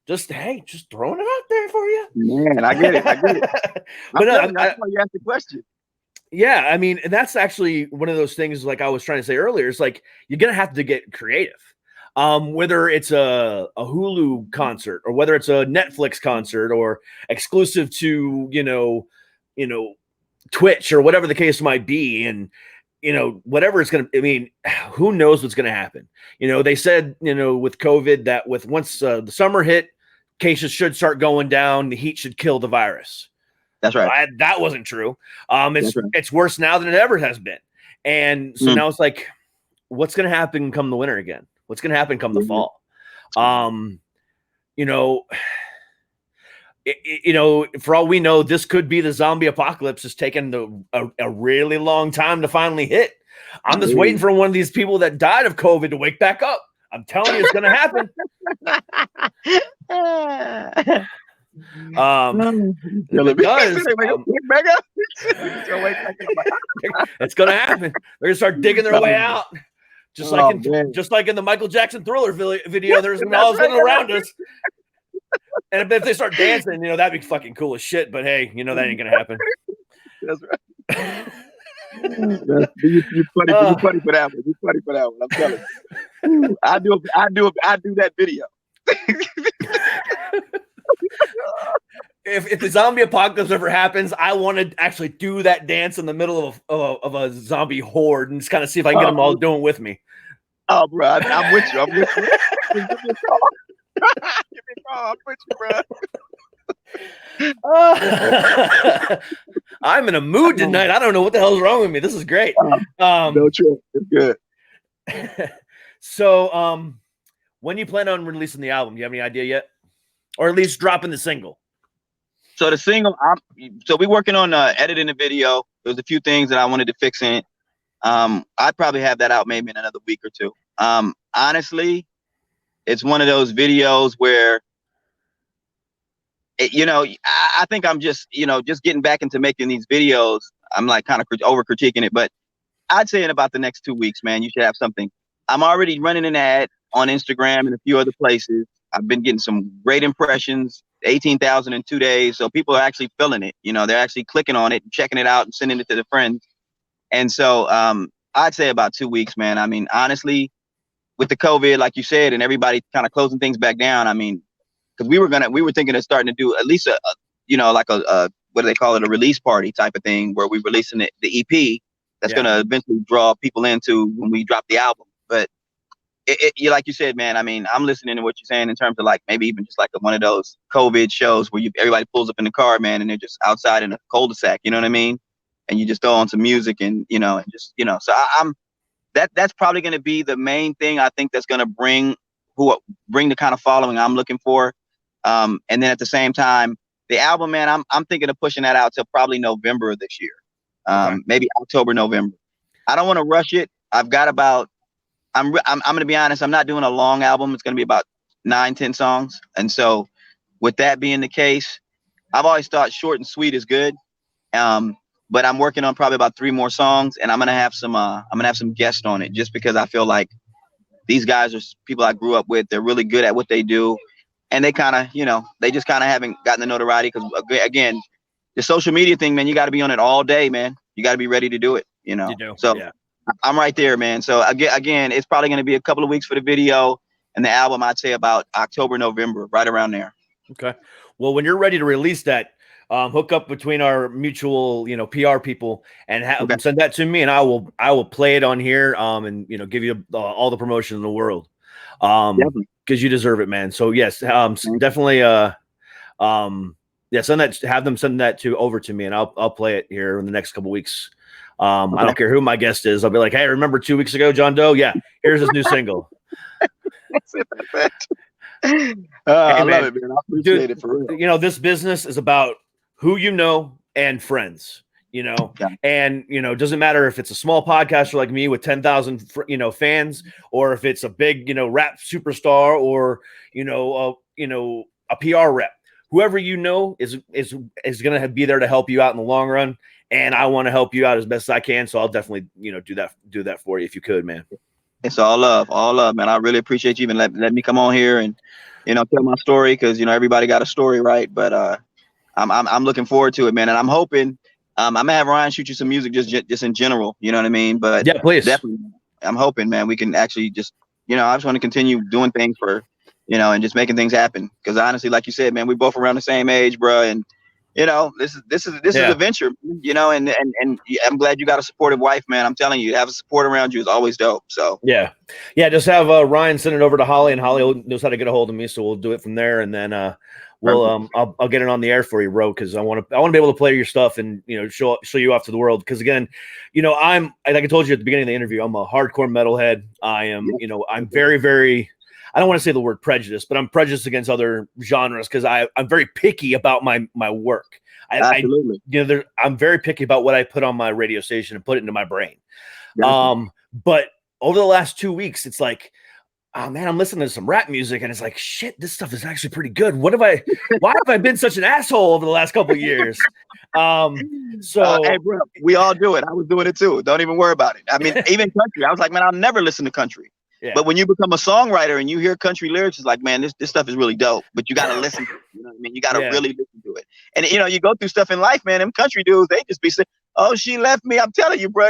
just throwing it out there for you. Man, I get it. But that's why you asked the question. Yeah, I mean, and that's actually one of those things, like I was trying to say earlier, it's like you're gonna have to get creative. Whether it's a Hulu concert or whether it's a Netflix concert or exclusive to Twitch or whatever the case might be, and whatever it's gonna. I mean, who knows what's gonna happen? They said with COVID that once the summer hit, cases should start going down. The heat should kill the virus. That's right. That wasn't true. It's worse now than it ever has been. And so now it's like, what's going to happen come the winter again? What's going to happen come the fall? For all we know, this could be the zombie apocalypse. It's taken a really long time to finally hit. I'm just waiting for one of these people that died of COVID to wake back up. I'm telling you, it's going to happen. It's gonna happen. They're gonna start digging their way out. Just like in the Michael Jackson Thriller video, there's all around us. And if they start dancing, that'd be fucking cool as shit. But hey, that ain't gonna happen. That's right. You're funny for that one. You're funny for that one. I'm telling you. I do that video. If the zombie apocalypse ever happens, I want to actually do that dance in the middle of a zombie horde and just kind of see if I can get them all doing with me. Oh, bro, I'm with you. Give me a call. I'm with you, bro. I'm in a mood tonight. I don't know what the hell's wrong with me. This is great. No true. It's good. So, when you plan on releasing the album? Do you have any idea yet, or at least dropping the single? So the single, so we're working on editing the video. There's a few things that I wanted to fix in it. I'd probably have that out maybe in another week or two. Honestly, it's one of those videos where, I think I'm just getting back into making these videos. I'm like kind of over critiquing it, but I'd say in about the next 2 weeks, man, you should have something. I'm already running an ad on Instagram and a few other places. I've been getting some great impressions, 18,000 in 2 days. So people are actually feeling it. They're actually clicking on it and checking it out and sending it to their friends. And so I'd say about 2 weeks, man. I mean, honestly, with the COVID, like you said, and everybody kind of closing things back down, I mean, because we were thinking of starting to do at least like a what do they call it, a release party type of thing where we're releasing the EP that's going to eventually draw people into when we drop the album. But you like you said, man, I mean, I'm listening to what you're saying in terms of like maybe even just like one of those COVID shows where everybody pulls up in the car, man, and they're just outside in a cul-de-sac, you know what I mean? And you just throw on some music and so that's probably going to be the main thing I think that's going to bring the kind of following I'm looking for. And then at the same time, the album, man, I'm thinking of pushing that out till probably November of this year. Maybe October, November. I don't want to rush it. I've got about, I'm going to be honest, I'm not doing a long album. It's going to be about 9-10 songs. And so with that being the case, I've always thought short and sweet is good. But I'm working on probably about 3 more songs, and I'm going to have some guests on it just because I feel like these guys are people I grew up with. They're really good at what they do. And they kind of, they just kind of haven't gotten the notoriety because, again, the social media thing, man, you got to be on it all day, man. You got to be ready to do it, You do. So yeah. I'm right there, man. So again, it's probably going to be a couple of weeks for the video and the album. I'd say about October, November, right around there. Okay. Well, when you're ready to release that, hook up between our mutual, PR people and have them send that to me, and I will play it on here, and give you all the promotion in the world, because you deserve it, man. So yes, definitely, send that. Have them send that over to me, and I'll play it here in the next couple weeks. I don't care who my guest is. I'll be like, hey, remember 2 weeks ago, John Doe? Yeah, here's his new single. That's it. I love it, man. I appreciate it for real. This business is about who you know and friends, and, doesn't matter if it's a small podcaster like me with 10,000, fans, or if it's a big, rap superstar or, a PR rep, whoever, is going to be there to help you out in the long run. And I want to help you out as best as I can. So I'll definitely, do that for you if you could, man. It's all love, man. I really appreciate you even let me come on here and, tell my story. Cause everybody got a story, right? But, I'm looking forward to it, man. And I'm hoping, I'm gonna have Ryan shoot you some music just in general. You know what I mean? But yeah, please. Definitely, I'm hoping, man, we can actually just, I just want to continue doing things for, and just making things happen. Cause honestly, like you said, man, we both around the same age, bro. And, this is a venture, and I'm glad you got a supportive wife, man. I'm telling you, have a support around you is always dope. So yeah. Just have Ryan send it over to Holly, and Holly knows how to get a hold of me. So we'll do it from there. And then, I'll get it on the air for you, bro, because I want to be able to play your stuff and show you off to the world. Because again, I'm, like I told you at the beginning of the interview, I'm a hardcore metalhead. I am, I'm very, very, I don't want to say the word prejudice, but I'm prejudiced against other genres because I'm very picky about my work. Absolutely. I'm very picky about what I put on my radio station and put it into my brain. But over the last 2 weeks, it's like oh man, I'm listening to some rap music and it's like, shit, this stuff is actually pretty good. Why have I been such an asshole over the last couple of years? Hey, bro, we all do it. I was doing it too. Don't even worry about it. I mean, even country, I was like, man, I'll never listen to country. Yeah. But when you become a songwriter and you hear country lyrics, it's like, man, this stuff is really dope. But you got to listen to it. You know what I mean? You got to really listen to it. And, you know, you go through stuff in life, man, them country dudes, they just be saying, oh, she left me. I'm telling you, bro,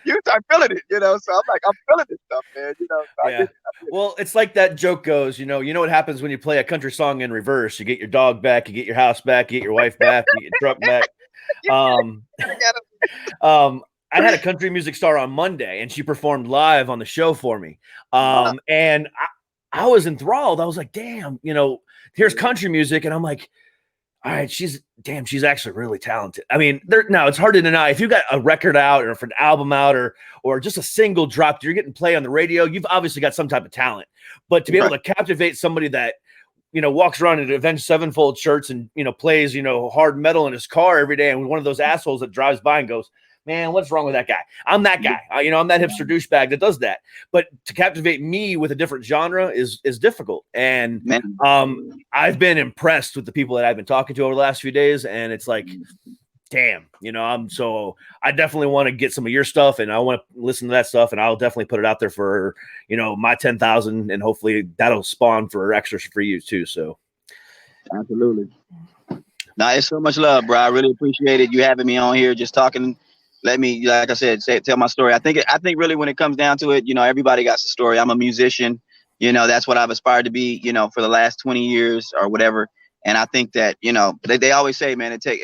you start feeling it, you know? So I'm like, I'm feeling this stuff, man, you know? So yeah. Well, it's like that joke goes, you know what happens when you play a country song in reverse. You get your dog back, you get your house back, you get your wife back, you get your truck back. I had a country music star on Monday and she performed live on the show for me. And I was enthralled. I was like, damn, you know, here's country music. And I'm like, all right, she's actually really talented. I mean, now it's hard to deny if you got a record out or if an album out or just a single dropped, you're getting play on the radio. You've obviously got some type of talent, but to be able to captivate somebody that, you know, walks around in Avenged Sevenfold shirts and, you know, plays, you know, hard metal in his car every day. And one of those assholes that drives by and goes, man, what's wrong with that guy? I'm that guy. You know, I'm that hipster douchebag that does that. But to captivate me with a different genre is difficult. And I've been impressed with the people that I've been talking to over the last few days. And it's like, damn, you know, so I definitely want to get some of your stuff and I want to listen to that stuff. And I'll definitely put it out there for, you know, my 10,000 and hopefully that'll spawn for extras for you too. So. Absolutely. No, it's so much love, bro. I really appreciate it. You having me on here, just talking. Let me, like I said, tell my story. I think really when it comes down to it, you know, everybody got a story. I'm a musician, you know, that's what I've aspired to be, you know, for the last 20 years or whatever. And I think that, you know, they always say, man, it took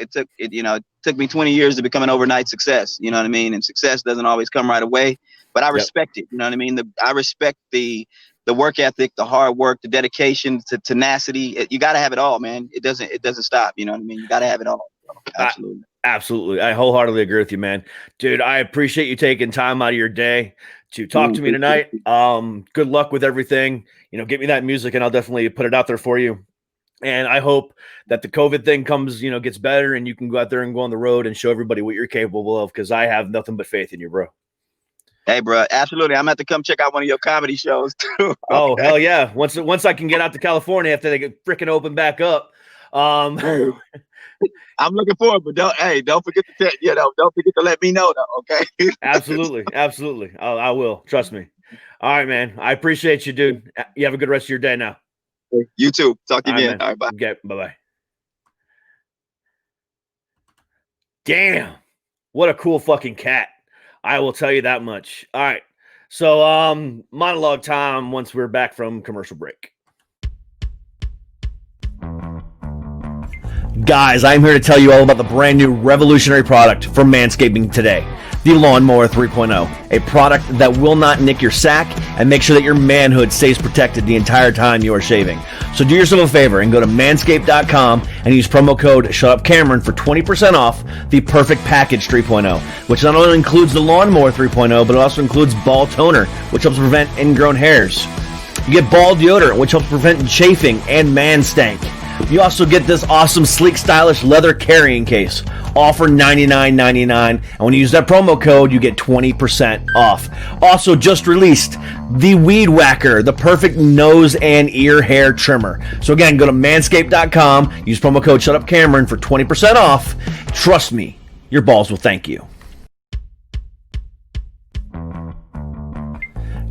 me 20 years to become an overnight success. You know what I mean? And success doesn't always come right away, but I respect it. You know what I mean? I respect the work ethic, the hard work, the dedication, to tenacity. You got to have it all, man. It doesn't stop. You know what I mean? You got to have it all. Absolutely. Absolutely. I wholeheartedly agree with you, man. Dude, I appreciate you taking time out of your day to talk to me tonight. Good luck with everything. You know, get me that music and I'll definitely put it out there for you. And I hope that the COVID thing comes, you know, gets better and you can go out there and go on the road and show everybody what you're capable of, because I have nothing but faith in you, bro. Hey, bro, absolutely. I'm going to have to come check out one of your comedy shows too. Okay. Oh, hell yeah. Once I can get out to California after they get freaking open back up. I'm looking forward, but don't forget don't forget to let me know though, okay? Absolutely. I will. Trust me. All right, man. I appreciate you, dude. You have a good rest of your day now. You too. Talk to you again. Man. All right, bye. Okay, bye-bye. Damn. What a cool fucking cat. I will tell you that much. All right. So monologue time once we're back from commercial break. Guys, I'm here to tell you all about the brand new revolutionary product from Manscaping today, the Lawnmower 3.0, a product that will not nick your sack and make sure that your manhood stays protected the entire time you are shaving. So do yourself a favor and go to manscaped.com and use promo code ShutUpCameron for 20% off the Perfect Package 3.0, which not only includes the Lawnmower 3.0, but it also includes Ball Toner, which helps prevent ingrown hairs. You get Ball Deodorant, which helps prevent chafing and man stank. You also get this awesome, sleek, stylish leather carrying case, all for $99.99. And when you use that promo code, you get 20% off. Also just released the Weed Whacker, the perfect nose and ear hair trimmer. So again, go to manscaped.com, use promo code ShutUpCameron for 20% off. Trust me, your balls will thank you.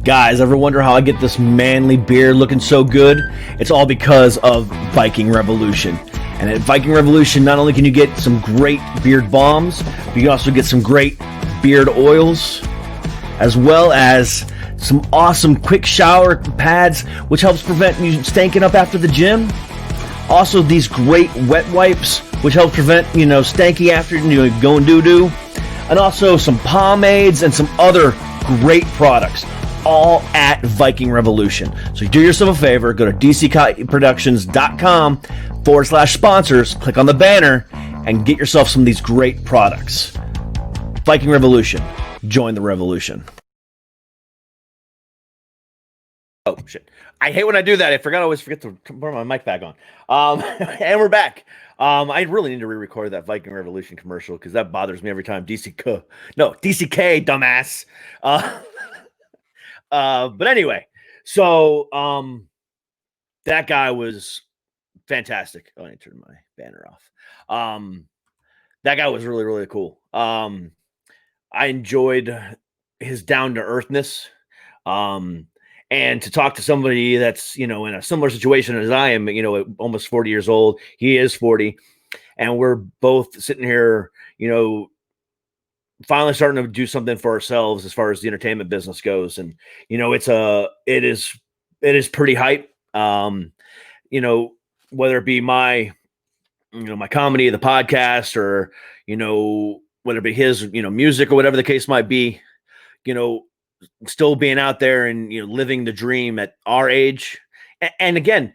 Guys, ever wonder how I get this manly beard looking so good? It's all because of Viking Revolution. And at Viking Revolution, not only can you get some great beard balms, but you can also get some great beard oils, as well as some awesome quick shower pads, which helps prevent you stanking up after the gym. Also, these great wet wipes, which help prevent, stanky after going doo-doo. And also some pomades and some other great products, all at Viking Revolution. So do yourself a favor, go to dcproductions.com/sponsors, click on the banner, and get yourself some of these great products. Viking Revolution. Join the revolution. Oh, shit. I hate when I do that. I always forget to put my mic back on. And we're back. I really need to re-record that Viking Revolution commercial because that bothers me every time. DCK, dumbass. But anyway, So that guy was fantastic. Oh, I turned my banner off. That guy was really, really cool. I enjoyed his down to earthness. And to talk to somebody that's, in a similar situation as I am, almost 40 years old, he is 40, and we're both sitting here, finally starting to do something for ourselves as far as the entertainment business goes. And, it is pretty hype. Whether it be my, my comedy, the podcast, or, whether it be his, music or whatever the case might be, still being out there and, living the dream at our age. And again,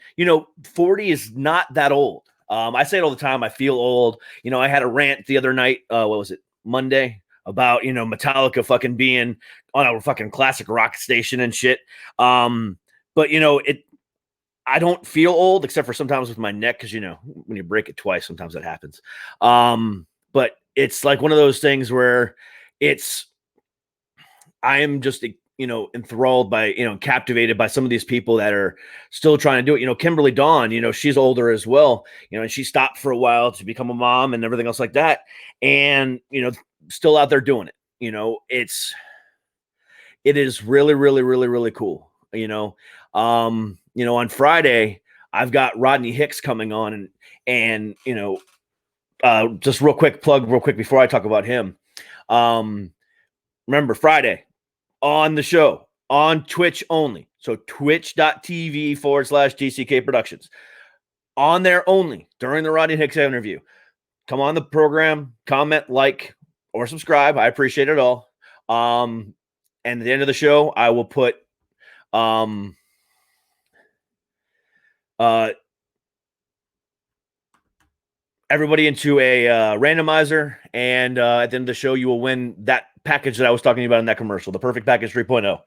40 is not that old. I say it all the time. I feel old. I had a rant the other night. What was it? Monday, about, Metallica fucking being on a fucking classic rock station and shit. But I don't feel old except for sometimes with my neck. Cause when you break it twice, sometimes that happens. But it's like one of those things where I am just, enthralled by, captivated by some of these people that are still trying to do it. Kimberly Dawn, she's older as well, and she stopped for a while to become a mom and everything else like that. And, still out there doing it. It is really, really, really, really cool. On Friday, I've got Rodney Hicks coming on and, just real quick before I talk about him. Remember Friday on the show on Twitch only. So twitch.tv/DCK Productions on there only during the Rodney Hicks interview. Come on the program, comment, like, or subscribe. I appreciate it all. And at the end of the show, I will put everybody into a randomizer, and at the end of the show, you will win that package that I was talking about in that commercial, the Perfect Package 3.0.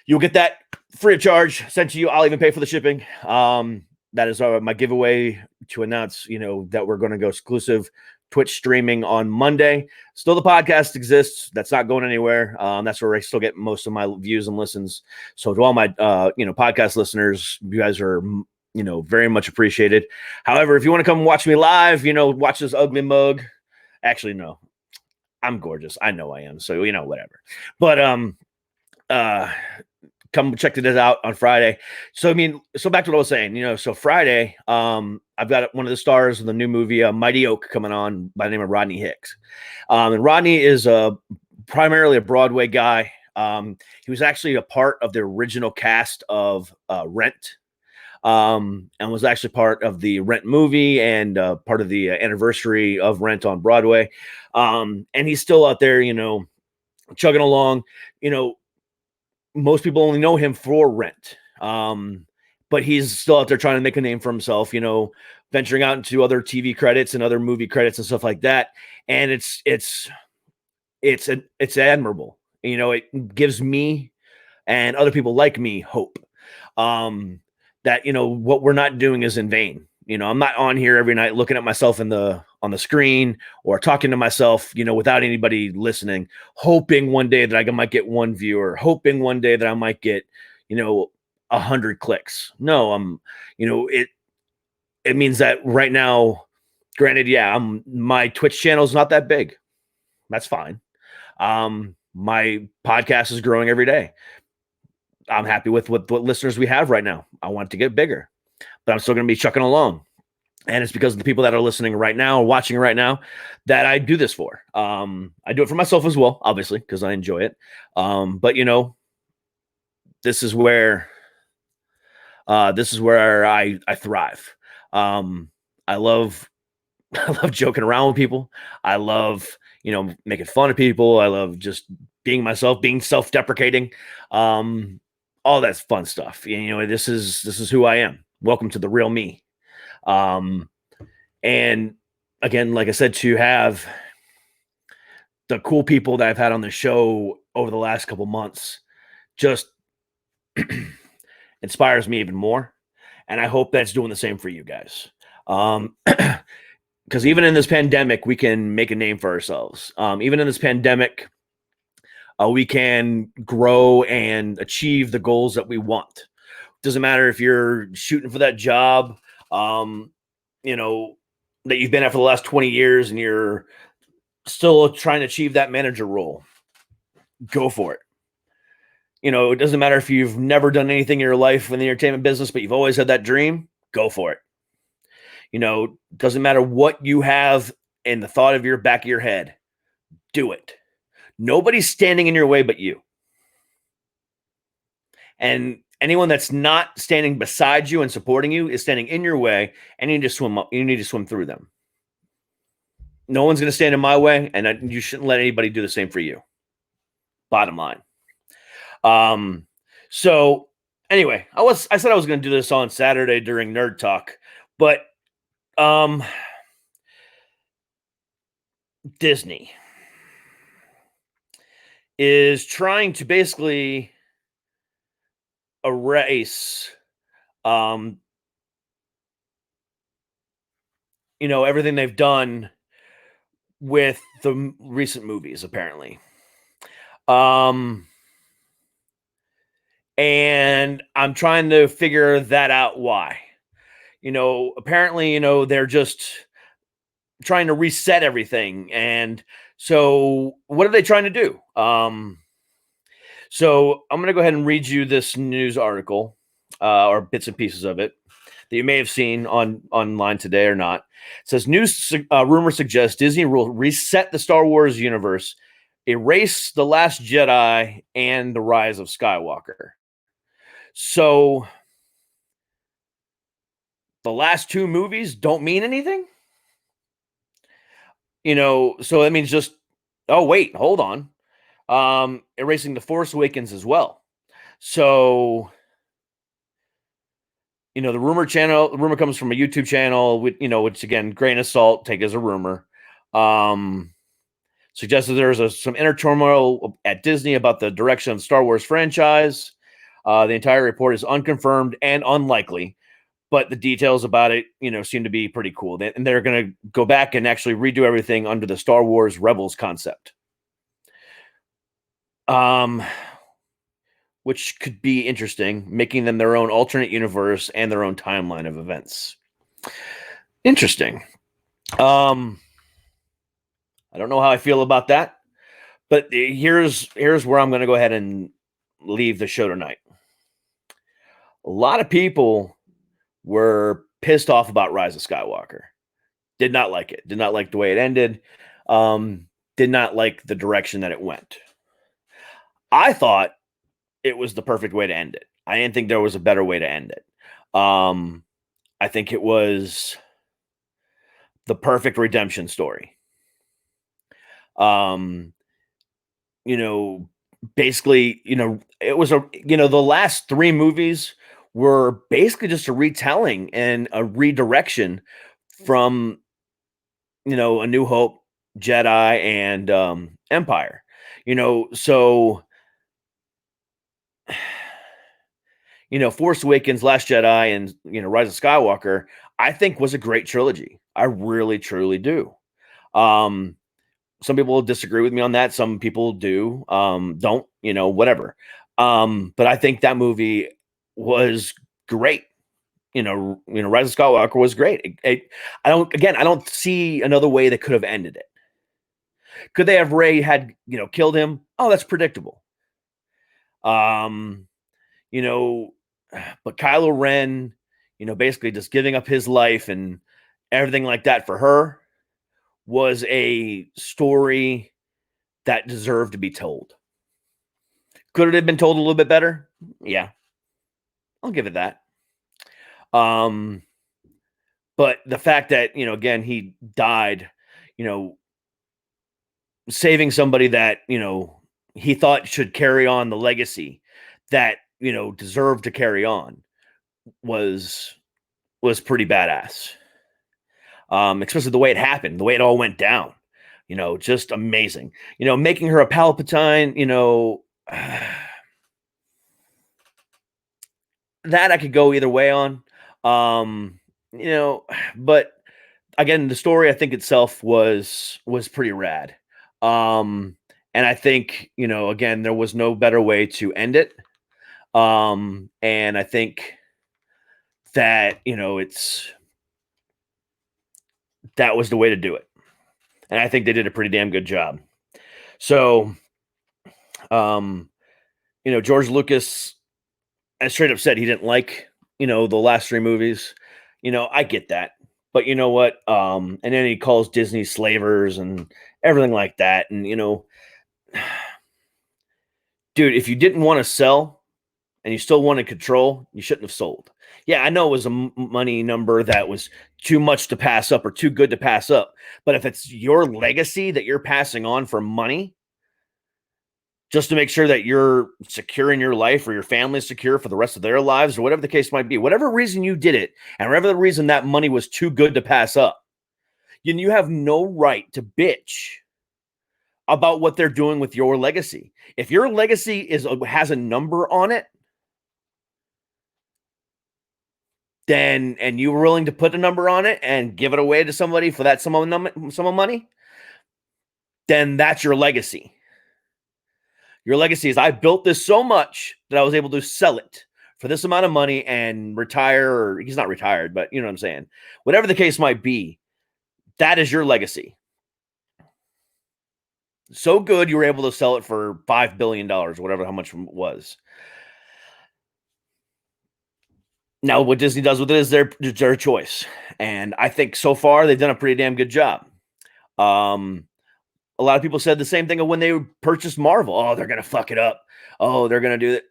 You'll get that free of charge sent to you. I'll even pay for the shipping. That is my giveaway to announce, that we're going to go exclusive Twitch streaming on Monday. Still, the podcast exists. That's not going anywhere. That's where I still get most of my views and listens. So to all my, podcast listeners, you guys are, very much appreciated. However, if you want to come watch me live, watch this ugly mug. Actually, no, I'm gorgeous. I know I am. So, whatever. But, come check this out on Friday. So, so back to what I was saying, so Friday, I've got one of the stars of the new movie, Mighty Oak, coming on by the name of Rodney Hicks. And Rodney is primarily a Broadway guy. He was actually a part of the original cast of Rent, and was actually part of the Rent movie and part of the anniversary of Rent on Broadway. And he's still out there, chugging along. Most people only know him for Rent. But he's still out there trying to make a name for himself, venturing out into other TV credits and other movie credits and stuff like that. And it's admirable. It gives me and other people like me hope that, what we're not doing is in vain. I'm not on here every night looking at myself on the screen or talking to myself, without anybody listening, hoping one day that I might get one viewer, hoping one day that I might get, 100 clicks. No, it means that right now, granted, yeah, my Twitch channel is not that big. That's fine. My podcast is growing every day. I'm happy with what listeners we have right now. I want it to get bigger, but I'm still going to be chucking along. And it's because of the people that are listening right now or watching right now that I do this for. I do it for myself as well, obviously, because I enjoy it. But this is where I thrive. I love joking around with people. I love, making fun of people. I love just being myself, being self-deprecating. All that's fun stuff. This is who I am. Welcome to the real me. And again, like I said, to have the cool people that I've had on the show over the last couple months just inspires me even more. And I hope that's doing the same for you guys. Because even in this pandemic, we can make a name for ourselves. Even in this pandemic, we can grow and achieve the goals that we want. Doesn't matter if you're shooting for that job, you know, that you've been at for the last 20 years and you're still trying to achieve that manager role. Go for it. You know, it doesn't matter if you've never done anything in your life in the entertainment business, but you've always had that dream. Go for it. You know, doesn't matter what you have in the thought of your back of your head. Do it. Nobody's standing in your way but you. And anyone that's not standing beside you and supporting you is standing in your way, and you need to swim up. You need to swim through them. No one's going to stand in my way, and you shouldn't let anybody do the same for you. Bottom line. So anyway, I said I was going to do this on Saturday during Nerd Talk, but Disney is trying to basically erase you know, everything they've done with the recent movies, apparently. And I'm trying to figure that out why. You know, apparently, you know, they're just trying to reset everything. And so what are they trying to do? So I'm going to go ahead and read you this news article or bits and pieces of it that you may have seen online today or not. It says news rumor suggests Disney will reset the Star Wars universe, erase The Last Jedi and The Rise of Skywalker. So the last two movies don't mean anything? You know, so that means just, oh, wait, hold on. Erasing The Force Awakens as well. So, you know, the rumor comes from a YouTube channel, with, you know, which again, grain of salt, take as a rumor. Suggested there's some inner turmoil at Disney about the direction of the Star Wars franchise. The entire report is unconfirmed and unlikely, but the details about it, you know, seem to be pretty cool. And they're going to go back and actually redo everything under the Star Wars Rebels concept. Which could be interesting, making them their own alternate universe and their own timeline of events. Interesting. I don't know how I feel about that, but here's where I'm going to go ahead and leave the show tonight. A lot of people were pissed off about Rise of Skywalker. Did not like it. Did not like the way it ended. Did not like the direction that it went. I thought it was the perfect way to end it. I didn't think there was a better way to end it. I think it was the perfect redemption story. You know, basically, you know, it was the last three movies were basically just a retelling and a redirection from, you know, A New Hope, Jedi, and Empire. You know, so you know, Force Awakens, Last Jedi, and, you know, Rise of Skywalker, I think was a great trilogy. I really, truly do. Some people disagree with me on that. Some people do, don't, you know, whatever. But I think that movie was great. You know, Rise of Skywalker was great. I don't see another way that could have ended it. Could they have Rey had, you know, killed him? Oh, that's predictable. You know, but Kylo Ren, you know, basically just giving up his life and everything like that for her was a story that deserved to be told. Could it have been told a little bit better? Yeah, I'll give it that. But the fact that, you know, again, he died, you know, saving somebody that, you know, he thought should carry on the legacy that, you know, deserved to carry on was pretty badass. Especially the way it happened, the way it all went down, you know, just amazing. You know, making her a Palpatine, you know, that I could go either way on. You know, but again, the story I think itself was pretty rad. And I think, again, there was no better way to end it. And I think that, that was the way to do it. And I think they did a pretty damn good job. So, George Lucas, I straight up said he didn't like, the last 3 movies. I get that. But you know what? And then he calls Disney slavers and everything like that. And, dude, if you didn't want to sell and you still wanted control, you shouldn't have sold. Yeah, I know it was a money number that was too much to pass up or too good to pass up. But if it's your legacy that you're passing on for money, just to make sure that you're secure in your life or your family's secure for the rest of their lives or whatever the case might be, whatever reason you did it, and whatever the reason that money was too good to pass up, you have no right to bitch about what they're doing with your legacy. If your legacy has a number on it, then, and you were willing to put a number on it and give it away to somebody for that sum of money, then that's your legacy. Your legacy is, I built this so much that I was able to sell it for this amount of money and retire, or he's not retired, but you know what I'm saying? Whatever the case might be, that is your legacy. So good, you were able to sell it for $5 billion, whatever, how much it was. Now, what Disney does with it is their choice. And I think so far, they've done a pretty damn good job. A lot of people said the same thing when they purchased Marvel. Oh, they're going to fuck it up. Oh, they're going to do it.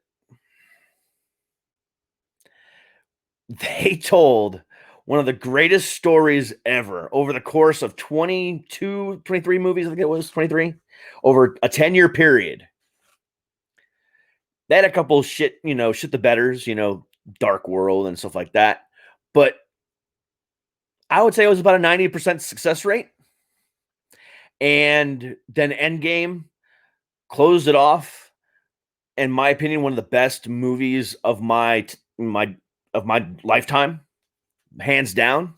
They told one of the greatest stories ever over the course of 23 movies. I think it was 23 over a 10-year period. They had a couple shit the betters, Dark World and stuff like that. But I would say it was about a 90% success rate. And then Endgame closed it off. In my opinion, one of the best movies of my lifetime, hands down.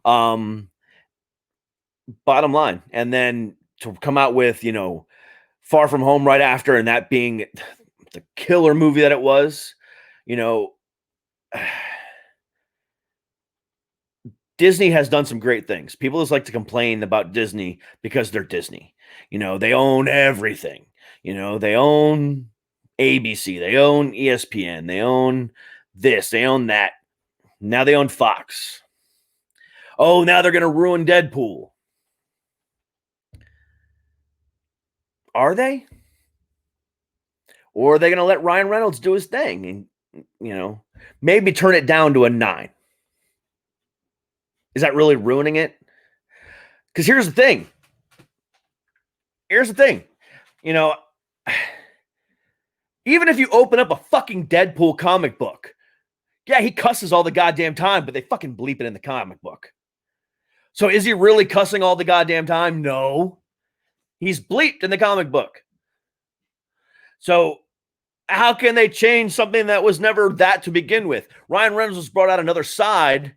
Bottom line. And then to come out with, Far From Home right after, and that being the killer movie that it was, Disney has done some great things. People just like to complain about Disney because they're Disney. They own everything. They own ABC, they own ESPN, they own this, they own that. Now they own Fox. Oh, now they're going to ruin Deadpool. Are they? Or are they going to let Ryan Reynolds do his thing and, maybe turn it down to a 9? Is that really ruining it? Because here's the thing. Even if you open up a fucking Deadpool comic book, yeah, he cusses all the goddamn time, but they fucking bleep it in the comic book. So is he really cussing all the goddamn time? No. He's bleeped in the comic book. So how can they change something that was never that to begin with? Ryan Reynolds has brought out another side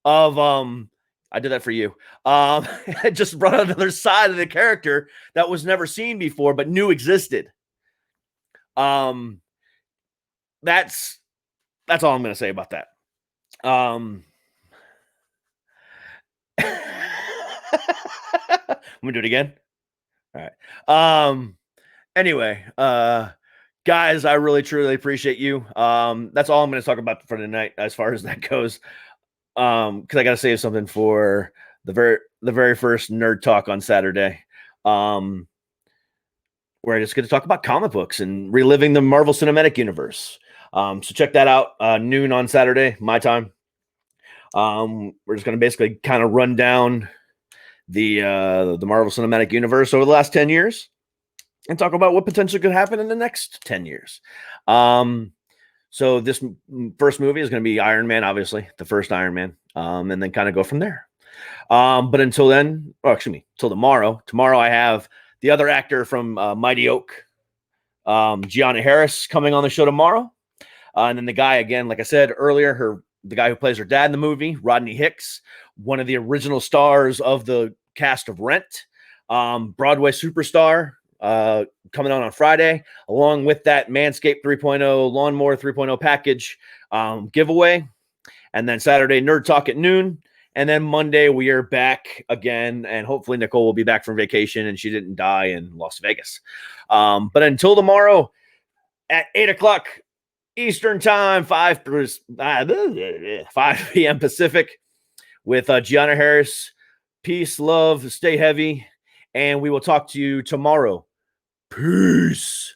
of I did that for you. I just brought out another side of the character that was never seen before, but knew existed. That's all I'm going to say about that. I'm going to do it again. All right. Anyway, guys, I really, truly appreciate you. That's all I'm going to talk about for tonight as far as that goes. Because I got to save something for the very first nerd talk on Saturday. Where I just get to talk about comic books and reliving the Marvel Cinematic Universe. So check that out, noon on Saturday, my time. We're just going to basically kind of run down the Marvel Cinematic Universe over the last 10 years and talk about what potentially could happen in the next 10 years. So this first movie is going to be Iron Man, obviously, the first Iron Man, and then kind of go from there. But until then, till tomorrow. Tomorrow I have the other actor from Mighty Oak, Gianna Harris, coming on the show tomorrow. And then the guy, again, like I said earlier, the guy who plays her dad in the movie, Rodney Hicks, one of the original stars of the cast of Rent. Broadway Superstar coming out on Friday, along with that Manscaped 3.0 Lawnmower 3.0 package giveaway. And then Saturday, Nerd Talk at noon. And then Monday, we are back again. And hopefully Nicole will be back from vacation and she didn't die in Las Vegas. But until tomorrow at 8 o'clock Eastern Time, 5 p.m. Pacific, with Gianna Harris. Peace, love, stay heavy. And we will talk to you tomorrow. Peace.